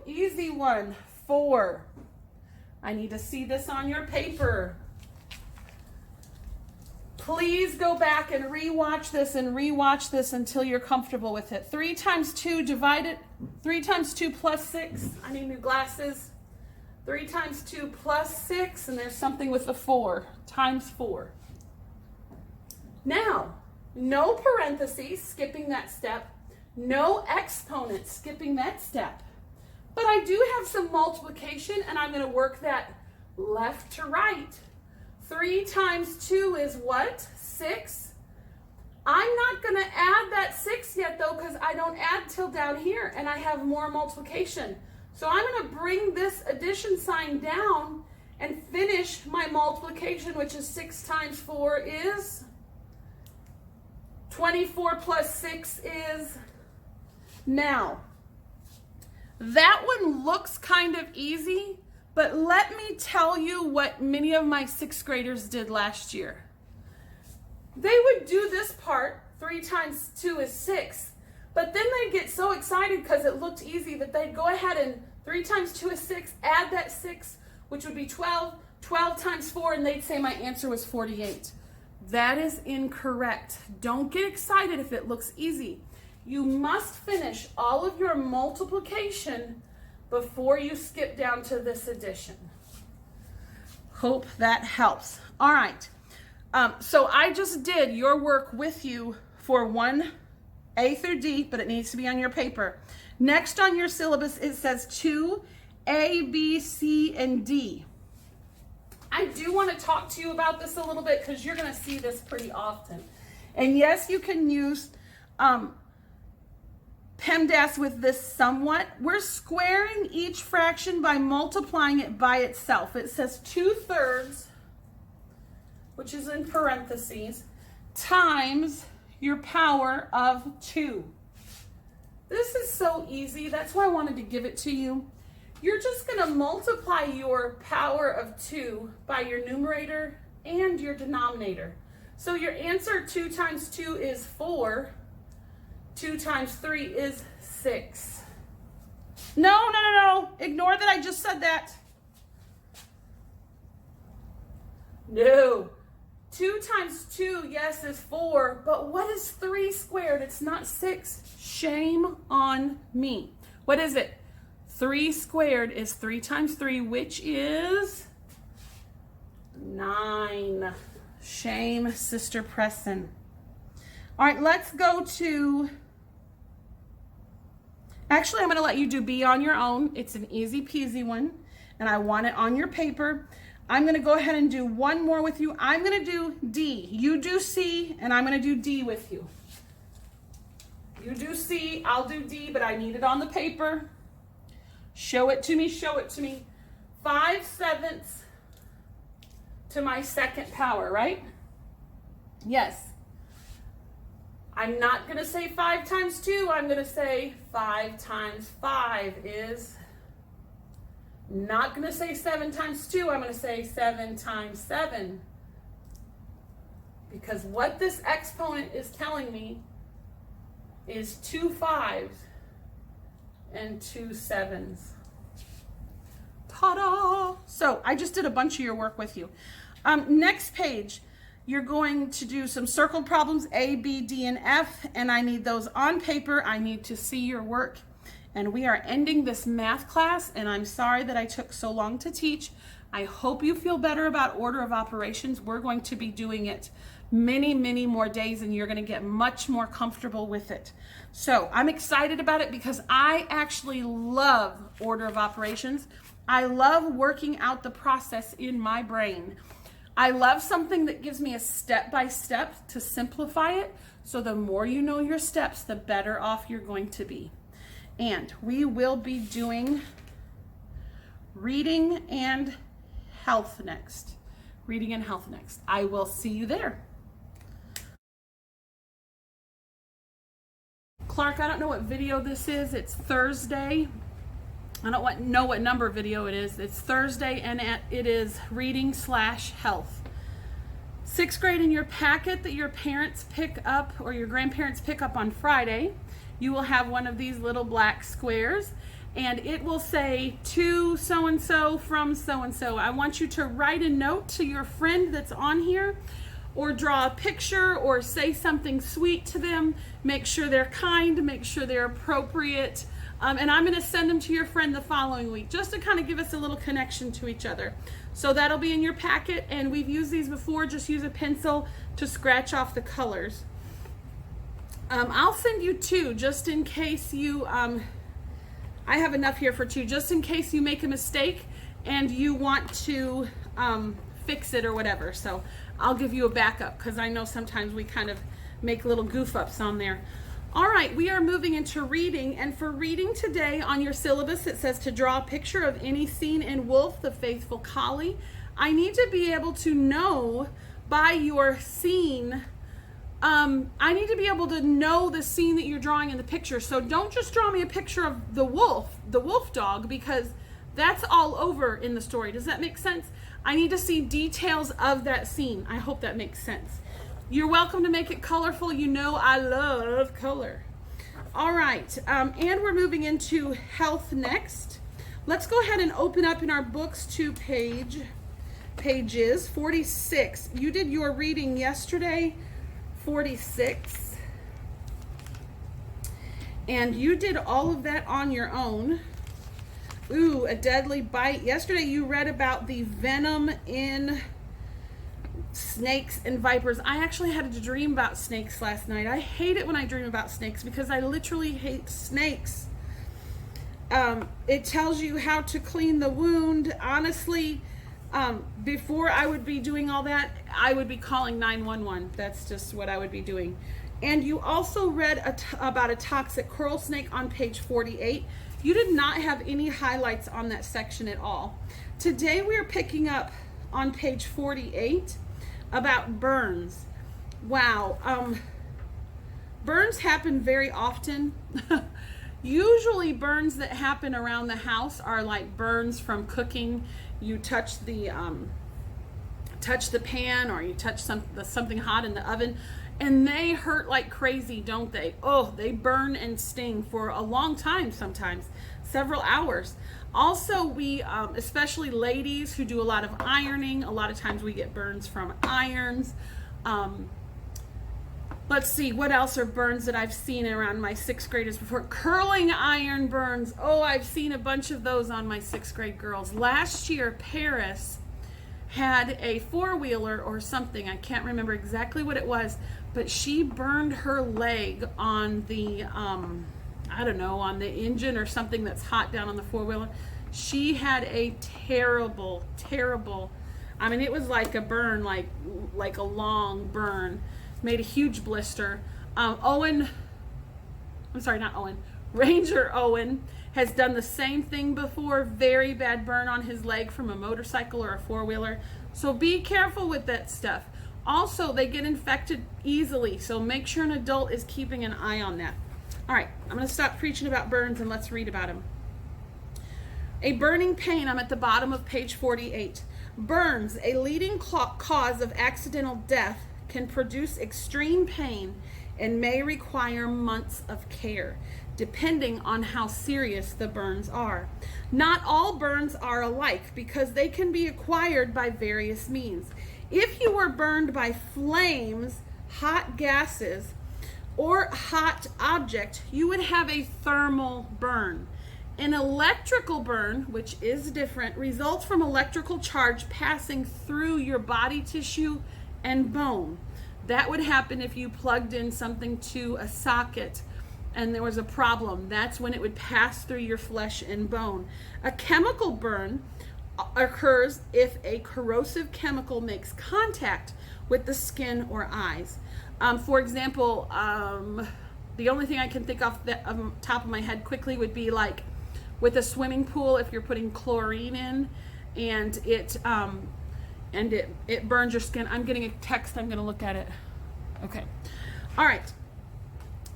easy one, 4. I need to see this on your paper. Please go back and rewatch this until you're comfortable with it. 3 times 2 plus 6. I need new glasses. 3 times 2 plus 6, and there's something with the 4, times 4. Now, no parentheses, skipping that step. No exponents, skipping that step. But I do have some multiplication, and I'm going to work that left to right. 3 times 2 is what? 6. I'm not going to add that 6 yet, though, because I don't add till down here, and I have more multiplication. So I'm going to bring this addition sign down and finish my multiplication, which is 6 times 4 is 24 plus 6 is, now, that one looks kind of easy, but let me tell you what many of my 6th graders did last year. They would do this part, 3 times 2 is 6, but then they'd get so excited because it looked easy that they'd go ahead and 3 times 2 is 6, add that 6, which would be 12, 12 times 4, and they'd say my answer was 48. That is incorrect. Don't get excited if it looks easy. You must finish all of your multiplication before you skip down to this addition. Hope that helps. All right. So I just did your work with you for 1A through D, but it needs to be on your paper. Next on your syllabus, it says 2A, B, C, and D. I do want to talk to you about this a little bit because you're going to see this pretty often. And yes, you can use PEMDAS with this somewhat. We're squaring each fraction by multiplying it by itself. It says 2/3, which is in parentheses, times your power of 2. This is so easy. That's why I wanted to give it to you. You're just going to multiply your power of 2 by your numerator and your denominator. So your answer, 2 times 2 is 4. 2 times 3 is 6. No. Ignore that I just said that. No. 2 times 2, yes, is 4. But what is 3 squared? It's not 6. Shame on me. What is it? 3 squared is 3 times 3, which is 9. Shame, Sister Preston. All right, let's go to, Actually, I'm going to let you do B on your own. It's an easy peasy one, and I want it on your paper. I'm going to go ahead and do one more with you. I'm going to do D. You do C, and I'm going to do D with you. You do C, I'll do D, but I need it on the paper. Show it to me, show it to me. 5/7 to my second power, right? Yes. I'm not going to say 5 times 2. I'm going to say 5 times 5 is, not going to say 7 times 2. I'm going to say 7 times 7. Because what this exponent is telling me is 2 5s and 2 7s. Ta-da! So I just did a bunch of your work with you. Next page, you're going to do some circled problems, A, B, D, and F, and I need those on paper. I need to see your work. And we are ending this math class, and I'm sorry that I took so long to teach. I hope you feel better about order of operations. We're going to be doing it many, many more days, and you're going to get much more comfortable with it. So I'm excited about it because I actually love order of operations. I love working out the process in my brain. I love something that gives me a step-by-step to simplify it. So the more you know your steps, the better off you're going to be. And we will be doing reading and health next. Reading and health next. I will see you there. Clark, I don't know what video this is. It's Thursday. I don't know what number video it is. It's Thursday, and it is reading/health. 6th grade in your packet that your parents pick up or your grandparents pick up on Friday, you will have one of these little black squares, and it will say to so-and-so from so-and-so. I want you to write a note to your friend that's on here, or draw a picture, or say something sweet to them. Make sure they're kind, make sure they're appropriate. And I'm going to send them to your friend the following week, just to kind of give us a little connection to each other. So that'll be in your packet, and we've used these before. Just use a pencil to scratch off the colors. I'll send you 2, just in case you, I have enough here for 2, just in case you make a mistake and you want to fix it or whatever. So I'll give you a backup, because I know sometimes we kind of make little goof ups on there. All right, we are moving into reading, and for reading today on your syllabus, it says to draw a picture of any scene in Wolf, the Faithful Collie. I need to be able to know by your scene, I need to be able to know the scene that you're drawing in the picture. So don't just draw me a picture of the wolf dog, because that's all over in the story. Does that make sense? I need to see details of that scene. I hope that makes sense. You're welcome to make it colorful. You know I love color. All right, and we're moving into health next. Let's go ahead and open up in our books to pages 46. You did your reading yesterday, 46. And you did all of that on your own. Ooh, a deadly bite. Yesterday you read about the venom in snakes and vipers. I actually had a dream about snakes last night. I hate it when I dream about snakes because I literally hate snakes. It tells you how to clean the wound. Honestly, before I would be doing all that, I would be calling 911. That's just what I would be doing. And you also read about a toxic coral snake on page 48. You did not have any highlights on that section at all. Today we are picking up on page 48 about burns. Wow, burns happen very often. Usually burns that happen around the house are like burns from cooking. You touch the pan, or you touch something hot in the oven, and they hurt like crazy, don't they? Oh, they burn and sting for a long time, sometimes several hours. Also, we, especially ladies who do a lot of ironing, a lot of times we get burns from irons. Let's see, what else are burns that I've seen around my 6th graders before? Curling iron burns. Oh, I've seen a bunch of those on my 6th grade girls. Last year, Paris had a 4-wheeler or something. I can't remember exactly what it was, but she burned her leg on the, I don't know, on the engine or something that's hot down on the four-wheeler. She had a terrible, I mean, it was like a burn, like a long burn. Made a huge blister. Ranger Owen has done the same thing before. Very bad burn on his leg from a motorcycle or a four-wheeler. So be careful with that stuff. Also, they get infected easily, so make sure an adult is keeping an eye on that. All right, I'm going to stop preaching about burns and let's read about them. A burning pain, I'm at the bottom of page 48. Burns, a leading cause of accidental death, can produce extreme pain and may require months of care, depending on how serious the burns are. Not all burns are alike because they can be acquired by various means. If you were burned by flames, hot gases, or hot object, you would have a thermal burn. An electrical burn, which is different, results from electrical charge passing through your body tissue and bone. That would happen if you plugged in something to a socket and there was a problem. That's when it would pass through your flesh and bone. A chemical burn occurs if a corrosive chemical makes contact with the skin or eyes. For example, the only thing I can think off the top of my head quickly would be like with a swimming pool, if you're putting chlorine in and it burns your skin. I'm getting a text, I'm gonna look at it. Okay, all right.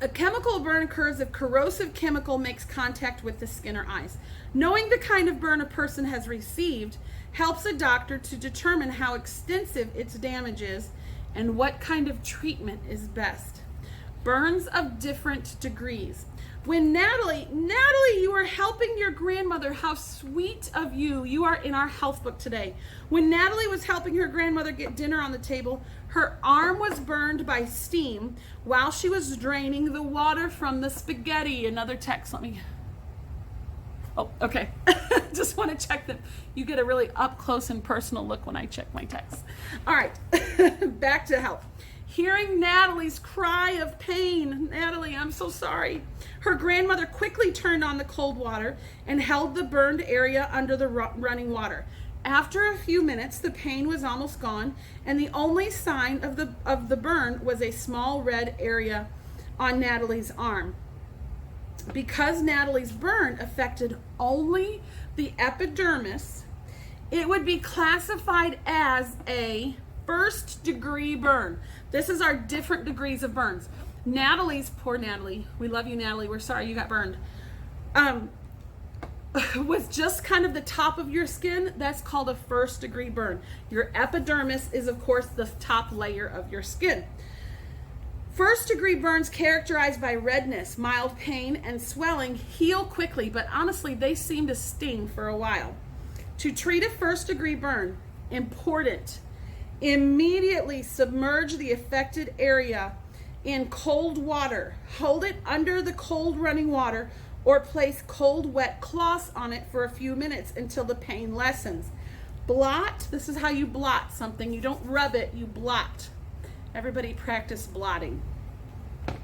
A chemical burn occurs if corrosive chemical makes contact with the skin or eyes. Knowing the kind of burn a person has received helps a doctor to determine how extensive its damage is and what kind of treatment is best. Burns of different degrees. When Natalie, you are helping your grandmother. How sweet of you. You are in our health book today. When Natalie was helping her grandmother get dinner on the table, her arm was burned by steam while she was draining the water from the spaghetti. Another text, oh, okay. Just want to check that you get a really up close and personal look when I check my texts. All right, back to health. Hearing Natalie's cry of pain, Natalie, I'm so sorry. Her grandmother quickly turned on the cold water and held the burned area under the running water. After a few minutes, the pain was almost gone, and the only sign of the burn was a small red area on Natalie's arm. Because Natalie's burn affected only the epidermis, it would be classified as a first-degree burn. This is our different degrees of burns. Natalie's, poor Natalie, we love you, Natalie, we're sorry you got burned, was just kind of the top of your skin. That's called a first-degree burn. Your epidermis is, of course, the top layer of your skin. First-degree burns characterized by redness, mild pain, and swelling heal quickly, but honestly, they seem to sting for a while. To treat a first-degree burn, important, immediately submerge the affected area in cold water. Hold it under the cold running water or place cold wet cloths on it for a few minutes until the pain lessens. Blot, this is how you blot something. You don't rub it, you blot. Everybody practice blotting.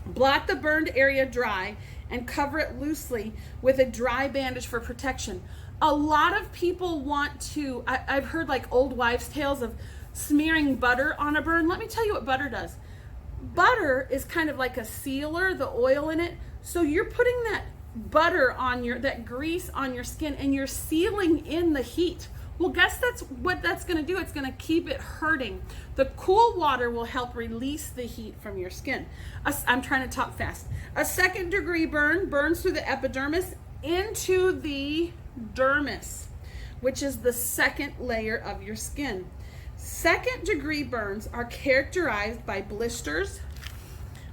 Blot the burned area dry and cover it loosely with a dry bandage for protection. A lot of people want to, I've heard like old wives' tales of smearing butter on a burn. Let me tell you what butter does. Butter is kind of like a sealer, the oil in it. So you're putting that butter on that grease on your skin and you're sealing in the heat. Well, guess that's what that's going to do. It's going to keep it hurting. The cool water will help release the heat from your skin. I'm trying to talk fast. A second-degree burn burns through the epidermis into the dermis, which is the second layer of your skin. Second-degree burns are characterized by blisters,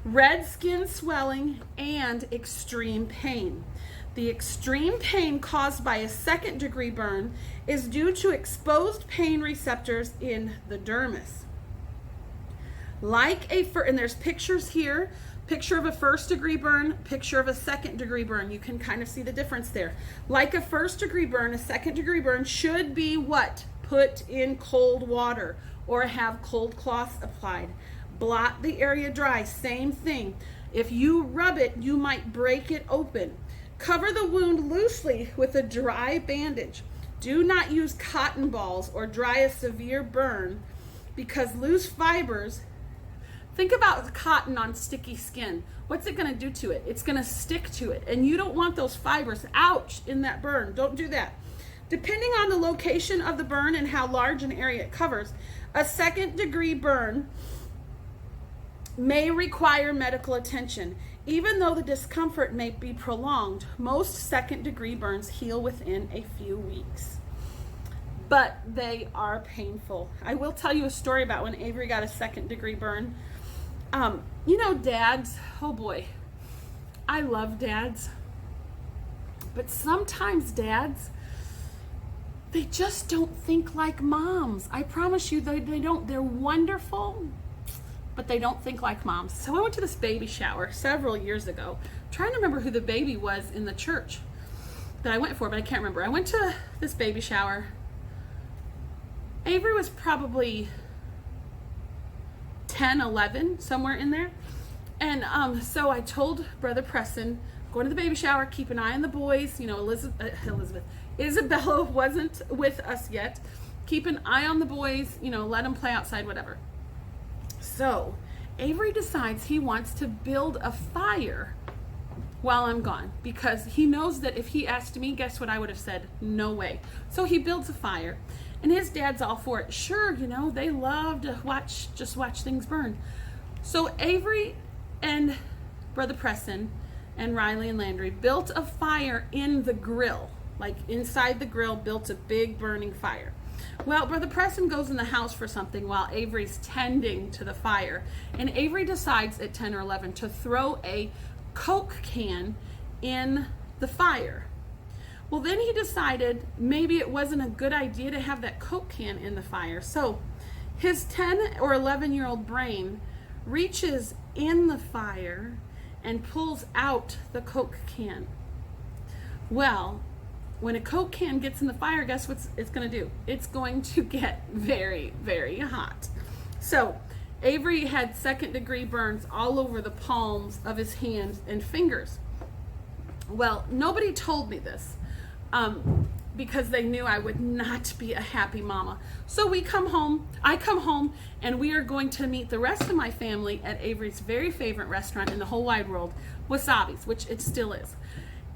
red skin swelling, and extreme pain. The extreme pain caused by a second-degree burn is due to exposed pain receptors in the dermis. And there's pictures here, picture of a first-degree burn, picture of a second-degree burn. You can kind of see the difference there. Like a first-degree burn, a second-degree burn should be what? Put in cold water or have cold cloths applied. Blot the area dry, same thing. If you rub it, you might break it open. Cover the wound loosely with a dry bandage. Do not use cotton balls or dry a severe burn because loose fibers, think about cotton on sticky skin. What's it going to do to it? It's going to stick to it, and you don't want those fibers, ouch, in that burn. Don't do that. Depending on the location of the burn and how large an area it covers, a second-degree burn may require medical attention. Even though the discomfort may be prolonged, most second-degree burns heal within a few weeks. But they are painful. I will tell you a story about when Avery got a second-degree burn. You know, dads, oh boy, I love dads. But sometimes dads, they just don't think like moms. I promise you, they don't. They're wonderful, but they don't think like moms. So I went to this baby shower several years ago. I'm trying to remember who the baby was in the church that I went for, but I can't remember. I went to this baby shower. Avery was probably 10, 11, somewhere in there. And so I told Brother Preston, going to the baby shower, keep an eye on the boys. You know, Isabella wasn't with us yet. Keep an eye on the boys, you know, let them play outside, whatever. So Avery decides he wants to build a fire while I'm gone because he knows that if he asked me, guess what I would have said? No way. So he builds a fire, and his dad's all for it. Sure, you know, they love to watch things burn. So Avery and Brother Preston and Riley and Landry built a fire in the grill, like inside the grill, built a big burning fire. Well, Brother Preston goes in the house for something while Avery's tending to the fire. And Avery decides at 10 or 11 to throw a Coke can in the fire. Well, then he decided maybe it wasn't a good idea to have that Coke can in the fire. So his 10 or 11-year-old brain reaches in the fire and pulls out the Coke can. Well, when a Coke can gets in the fire, guess what it's going to do? It's going to get very, very hot. So Avery had second-degree burns all over the palms of his hands and fingers. Well, nobody told me this because they knew I would not be a happy mama. So I come home, and we are going to meet the rest of my family at Avery's very favorite restaurant in the whole wide world, Wasabi's, which it still is.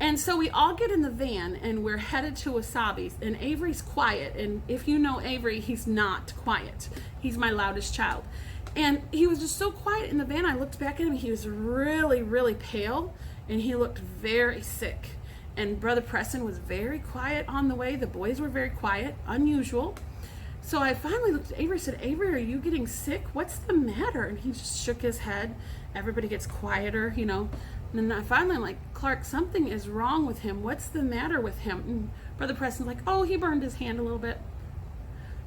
And so we all get in the van and we're headed to Wasabi's, and Avery's quiet. And if you know Avery, he's not quiet. He's my loudest child. And he was just so quiet in the van. I looked back at him. He was really, really pale, and he looked very sick. And Brother Preston was very quiet on the way. The boys were very quiet, unusual. So I finally looked at Avery and said, Avery, are you getting sick? What's the matter? And he just shook his head. Everybody gets quieter, you know. And then I'm like, Clark, something is wrong with him. What's the matter with him? And Brother Preston's like, oh, he burned his hand a little bit.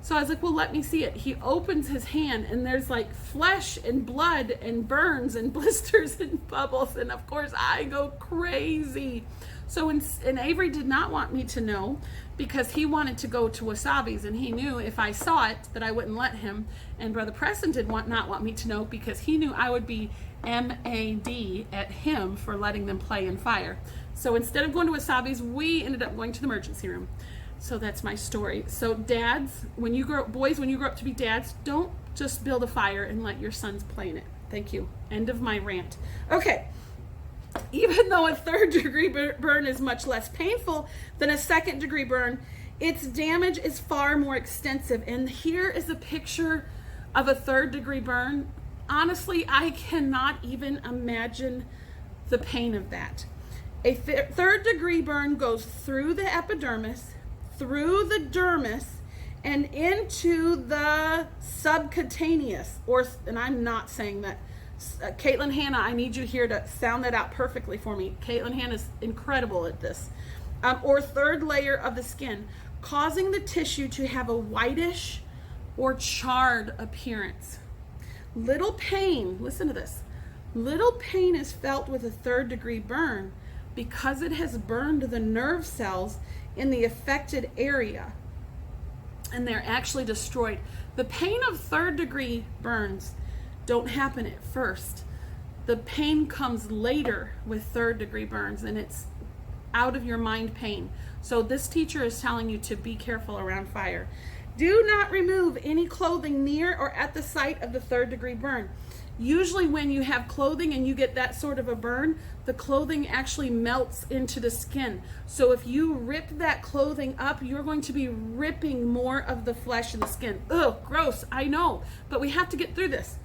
So I was like, well, let me see it. He opens his hand, and there's like flesh and blood and burns and blisters and bubbles. And of course, I go crazy. So, and Avery did not want me to know because he wanted to go to Wasabi's, and he knew if I saw it that I wouldn't let him. And Brother Preston did not want me to know because he knew I would be mad at him for letting them play in fire. So instead of going to Wasabi's, we ended up going to the emergency room. So that's my story. So dads, when you grow up to be dads, don't just build a fire and let your sons play in it. Thank you. End of my rant. Okay. Even though a third-degree burn is much less painful than a second-degree burn, its damage is far more extensive. And here is a picture of a third-degree burn. Honestly, I cannot even imagine the pain of that. A third-degree burn goes through the epidermis, through the dermis, and into the subcutaneous, and I'm not saying that. Caitlin Hanna, I need you here to sound that out perfectly for me. Caitlin Hanna's incredible at this. Or third layer of the skin, causing the tissue to have a whitish or charred appearance. Little pain, listen to this. Little pain is felt with a third-degree burn because it has burned the nerve cells in the affected area, and they're actually destroyed. The pain of third-degree burns don't happen at first. The pain comes later with third-degree burns, and it's out of your mind pain. So this teacher is telling you to be careful around fire. Do not remove any clothing near or at the site of the third-degree burn. Usually when you have clothing and you get that sort of a burn, the clothing actually melts into the skin. So if you rip that clothing up, you're going to be ripping more of the flesh and the skin. Ugh, gross, I know, but we have to get through this.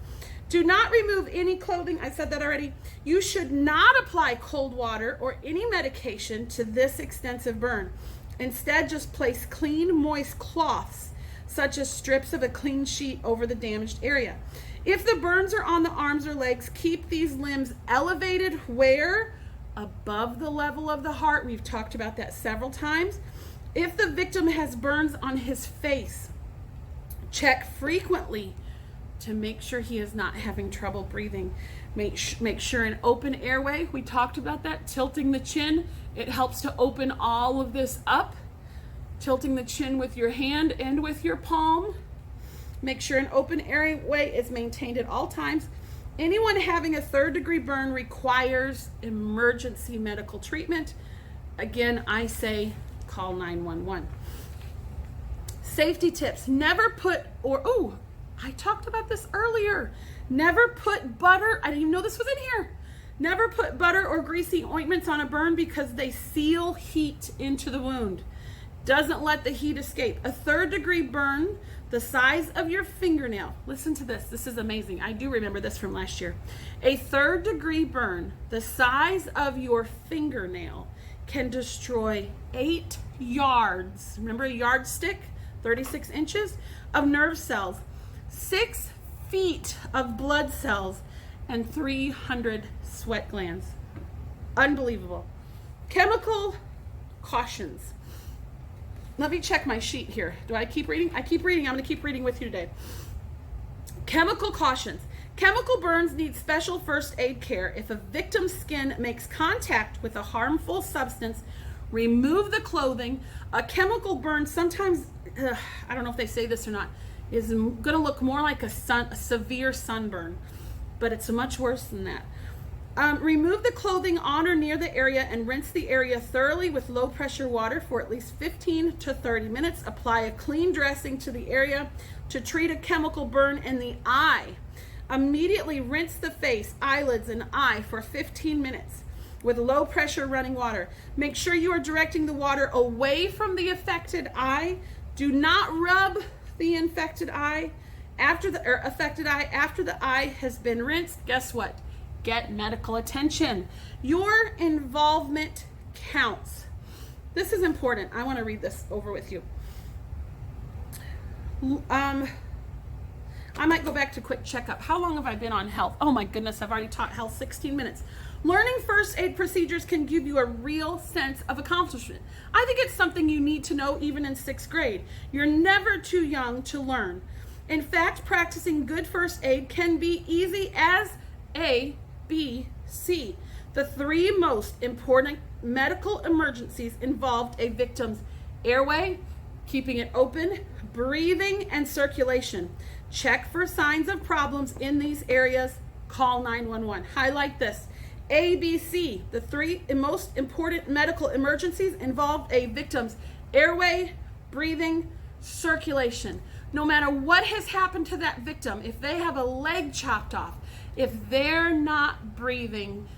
Do not remove any clothing. I said that already. You should not apply cold water or any medication to this extensive burn. Instead, just place clean, moist cloths, such as strips of a clean sheet over the damaged area. If the burns are on the arms or legs, keep these limbs elevated where? Above the level of the heart. We've talked about that several times. If the victim has burns on his face, check frequently to make sure he is not having trouble breathing. Make sure an open airway. We talked about that, tilting the chin. It helps to open all of this up. Tilting the chin with your hand and with your palm. Make sure an open airway is maintained at all times. Anyone having a third-degree burn requires emergency medical treatment. Again, I say call 911. Safety tips. Never put I talked about this earlier. Never put butter, I didn't even know this was in here. Never put butter or greasy ointments on a burn because they seal heat into the wound. Doesn't let the heat escape. A third-degree burn the size of your fingernail. Listen to this. This is amazing. I do remember this from last year. A third-degree burn the size of your fingernail can destroy 8 yards. Remember a yardstick? 36 inches of nerve cells, 6 feet of blood cells, and 300 sweat glands. Unbelievable. Chemical cautions. Let me check my sheet here. Do I keep reading? I keep reading. I'm going to keep reading with you today. Chemical cautions. Chemical burns need special first aid care. If a victim's skin makes contact with a harmful substance, remove the clothing. A chemical burn sometimes, I don't know if they say this or not, is going to look more like a severe sunburn, but it's much worse than that. Remove the clothing on or near the area and rinse the area thoroughly with low pressure water for at least 15 to 30 minutes. Apply a clean dressing to the area to treat a chemical burn in the eye. Immediately rinse the face, eyelids, and eye for 15 minutes with low pressure running water. Make sure you are directing the water away from the affected eye. Do not rub the affected eye after the eye has been rinsed. Guess what? Get medical attention. Your involvement counts. This is important. I want to read this over with you. I might go back to quick checkup. How long have I been on health? Oh my goodness, I've already taught health 16 minutes. Learning first aid procedures can give you a real sense of accomplishment. I think it's something you need to know even in 6th grade. You're never too young to learn. In fact, practicing good first aid can be easy as A, B, C. The 3 most important medical emergencies involved a victim's airway, keeping it open, breathing, and circulation. Check for signs of problems in these areas. Call 911. Highlight this. A, B, C. The 3 most important medical emergencies involved a victim's airway, breathing, circulation. No matter what has happened to that victim, if they have a leg chopped off, if they're not breathing,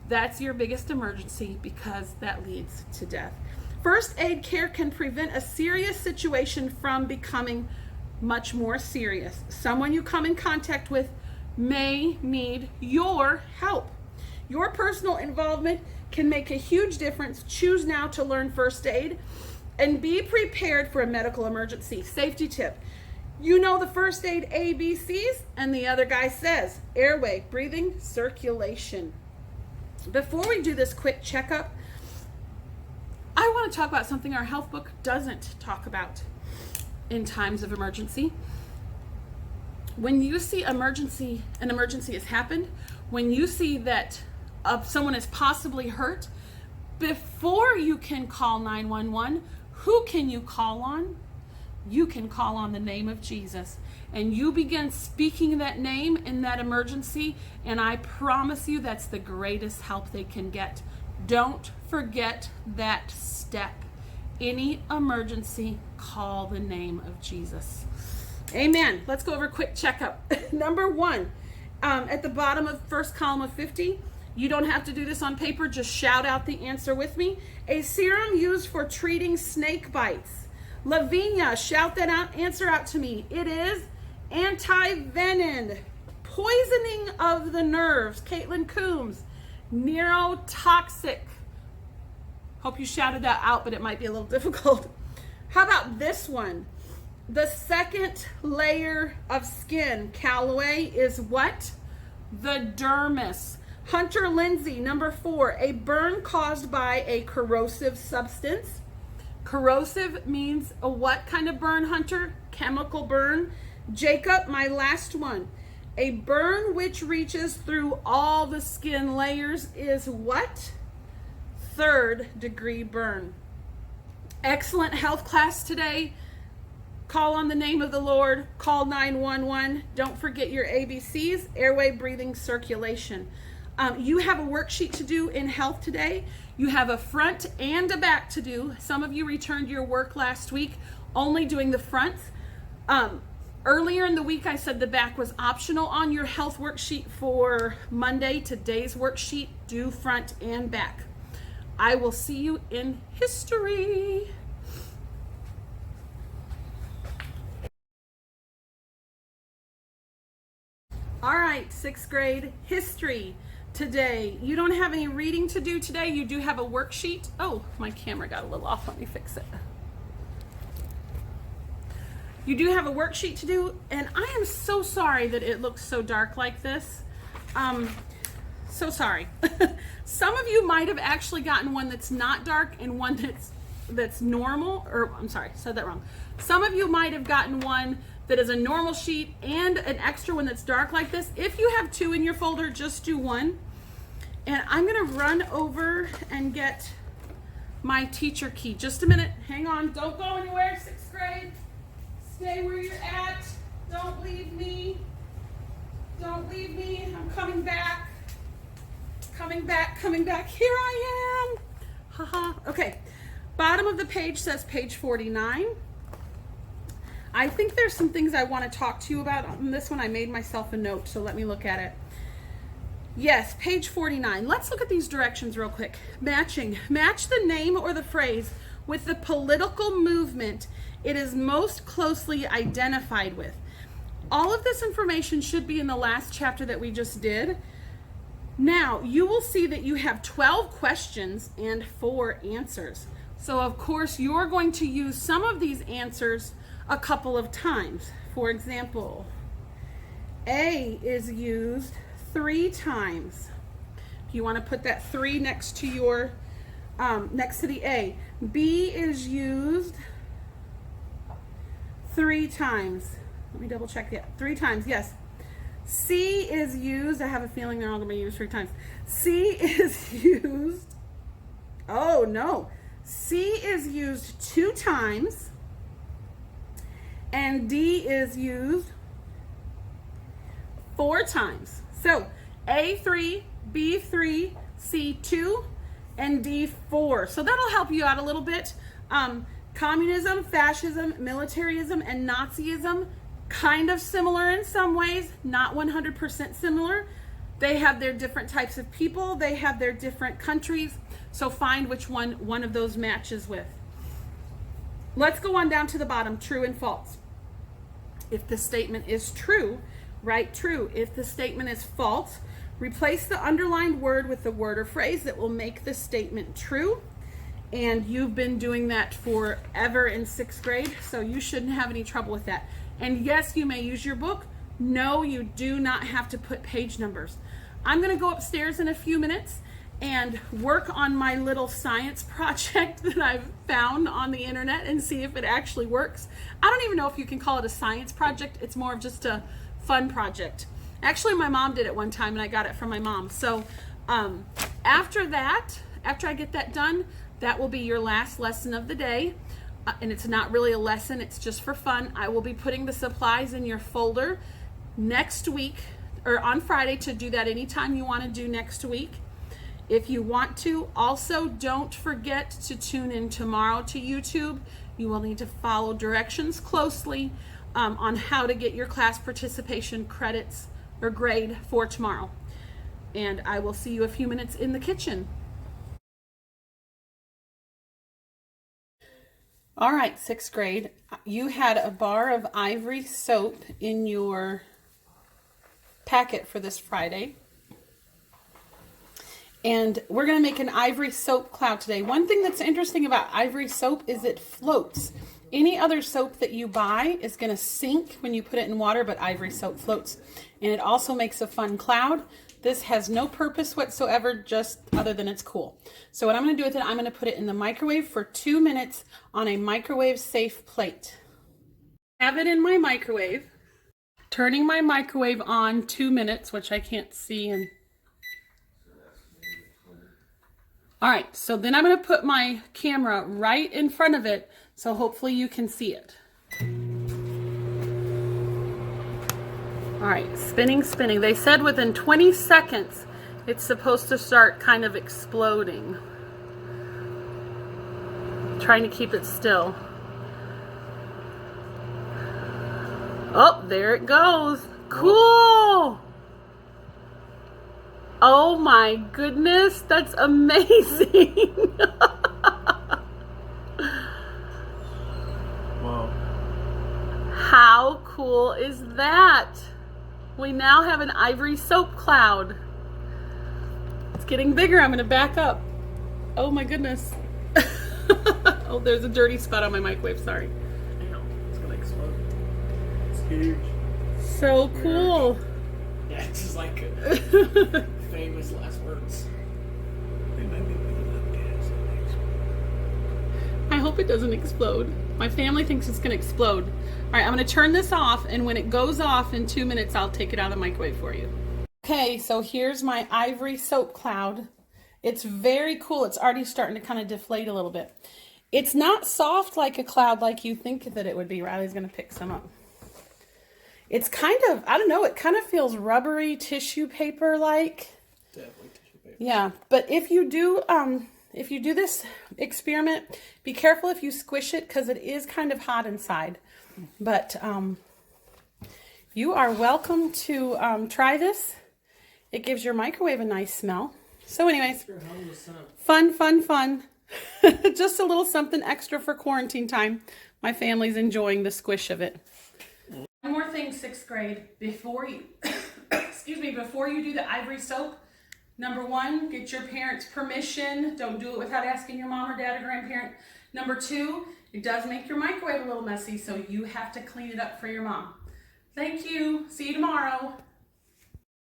that's your biggest emergency because that leads to death. First aid care can prevent a serious situation from becoming much more serious. Someone you come in contact with may need your help. Your personal involvement can make a huge difference. Choose now to learn first aid and be prepared for a medical emergency. Safety tip. You know the first aid ABCs, and the other guy says airway, breathing, circulation. Before we do this quick checkup, I want to talk about something our health book doesn't talk about in times of emergency. When you see an emergency has happened, when you see that someone is possibly hurt, before you can call 911, who can you call on? You can call on the name of Jesus. and you begin speaking that name in that emergency, and I promise you that's the greatest help they can get. Don't forget that step. Any emergency, call the name of Jesus. Amen. Let's go over a quick checkup. Number 1, at the bottom of first column of 50, you don't have to do this on paper, just shout out the answer with me. A serum used for treating snake bites. Lavinia, shout that out, answer out to me. It is anti-venin, poisoning of the nerves. Caitlin Coombs, neurotoxic. Hope you shouted that out, but it might be a little difficult. How about this one? The second layer of skin, Callaway, is what? The dermis. Hunter Lindsay, number 4, a burn caused by a corrosive substance. Corrosive means a what kind of burn, Hunter? Chemical burn. Jacob, my last one. A burn which reaches through all the skin layers is what? 3rd degree burn. Excellent health class today. Call on the name of the Lord. Call 911. Don't forget your ABCs, airway, breathing, circulation. You have a worksheet to do in health today. You have a front and a back to do. Some of you returned your work last week only doing the front. Earlier in the week, I said the back was optional on your health worksheet for Monday. Today's worksheet, do front and back. I will see you in history. All right, 6th grade history. Today, you don't have any reading to do today. You do have a worksheet. Oh, my camera got a little off. Let me fix it. You do have a worksheet to do, and I am so sorry that it looks so dark like this. So sorry. Some of you might have actually gotten one that's not dark and one that's normal, or I'm sorry, said that wrong. Some of you might have gotten one that is a normal sheet and an extra one that's dark like this. If you have 2 in your folder, just do 1. And I'm gonna run over and get my teacher key. Just a minute, hang on, don't go anywhere, 6th grade. Stay where you're at, don't leave me. Don't leave me, I'm coming back. Coming back, here I am. Haha, okay. Bottom of the page says page 49. I think there's some things I want to talk to you about on this one. I made myself a note, so let me look at it. Yes, page 49. Let's look at these directions real quick. Matching. Match the name or the phrase with the political movement it is most closely identified with. All of this information should be in the last chapter that we just did. Now, you will see that you have 12 questions and 4 answers. So, of course, you're going to use some of these answers a couple of times. For example, A is used 3 times. You want to put that 3 next to your, next to the A. B is used 3 times. Let me double check that. 3 times, yes. C is used, I have a feeling they're all going to be used 3 times. C is used, oh no. C is used 2 times. And D is used 4 times. So A3, B3, C2, and D4. So that'll help you out a little bit. Communism, fascism, militarism, and Nazism, kind of similar in some ways, not 100% similar. They have their different types of people. They have their different countries. So find which one of those matches with. Let's go on down to the bottom, true and false. If the statement is true, write true. If the statement is false, replace the underlined word with the word or phrase that will make the statement true. And you've been doing that forever in 6th grade, so you shouldn't have any trouble with that. And yes, you may use your book. No, you do not have to put page numbers. I'm going to go upstairs in a few minutes and work on my little science project that I've found on the internet and see if it actually works. I don't even know if you can call it a science project. It's more of just a fun project. Actually, my mom did it one time and I got it from my mom. So after I get that done, that will be your last lesson of the day. and it's not really a lesson, it's just for fun. I will be putting the supplies in your folder next week, or on Friday, to do that anytime you want to do next week. If you want to, also don't forget to tune in tomorrow to YouTube. You will need to follow directions closely on how to get your class participation credits or grade for tomorrow. And I will see you a few minutes in the kitchen. All right, 6th grade, you had a bar of Ivory soap in your packet for this Friday. And we're going to make an Ivory soap cloud today. One thing that's interesting about Ivory soap is it floats. Any other soap that you buy is going to sink when you put it in water, but Ivory soap floats. And it also makes a fun cloud. This has no purpose whatsoever, just other than it's cool. So what I'm going to do with it, I'm going to put it in the microwave for 2 minutes on a microwave safe plate. Have it in my microwave. Turning my microwave on 2 minutes, which I can't see. All right, so then I'm going to put my camera right in front of it, so hopefully you can see it. All right, spinning, spinning. They said within 20 seconds, it's supposed to start kind of exploding. Trying to keep it still. Oh, there it goes. Cool. Oh my goodness, that's amazing. Wow. How cool is that? We now have an Ivory soap cloud. It's getting bigger. I'm going to back up. Oh my goodness. Oh, there's a dirty spot on my microwave. Sorry. I know. It's going to explode. It's huge. So cool. Yeah, it's just like famous last words. They might be putting up gas and they explode. I hope it doesn't explode. My family thinks it's going to explode. All right, I'm going to turn this off, and when it goes off in 2 minutes, I'll take it out of the microwave for you. Okay, so here's my Ivory soap cloud. It's very cool. It's already starting to kind of deflate a little bit. It's not soft like a cloud like you think that it would be. Riley's going to pick some up. It's kind of, I don't know, it kind of feels rubbery, tissue paper-like. Definitely tissue paper. Yeah, but if you do this experiment, be careful if you squish it because it is kind of hot inside. But you are welcome to try this. It gives your microwave a nice smell. So anyways, fun, fun, fun. Just a little something extra for quarantine time. My family's enjoying the squish of it. One more thing, 6th grade, before you, before you do the Ivory soap, number 1, get your parents' permission. Don't do it without asking your mom or dad or grandparent. Number 2, it does make your microwave a little messy, so you have to clean it up for your mom. Thank you. See you tomorrow.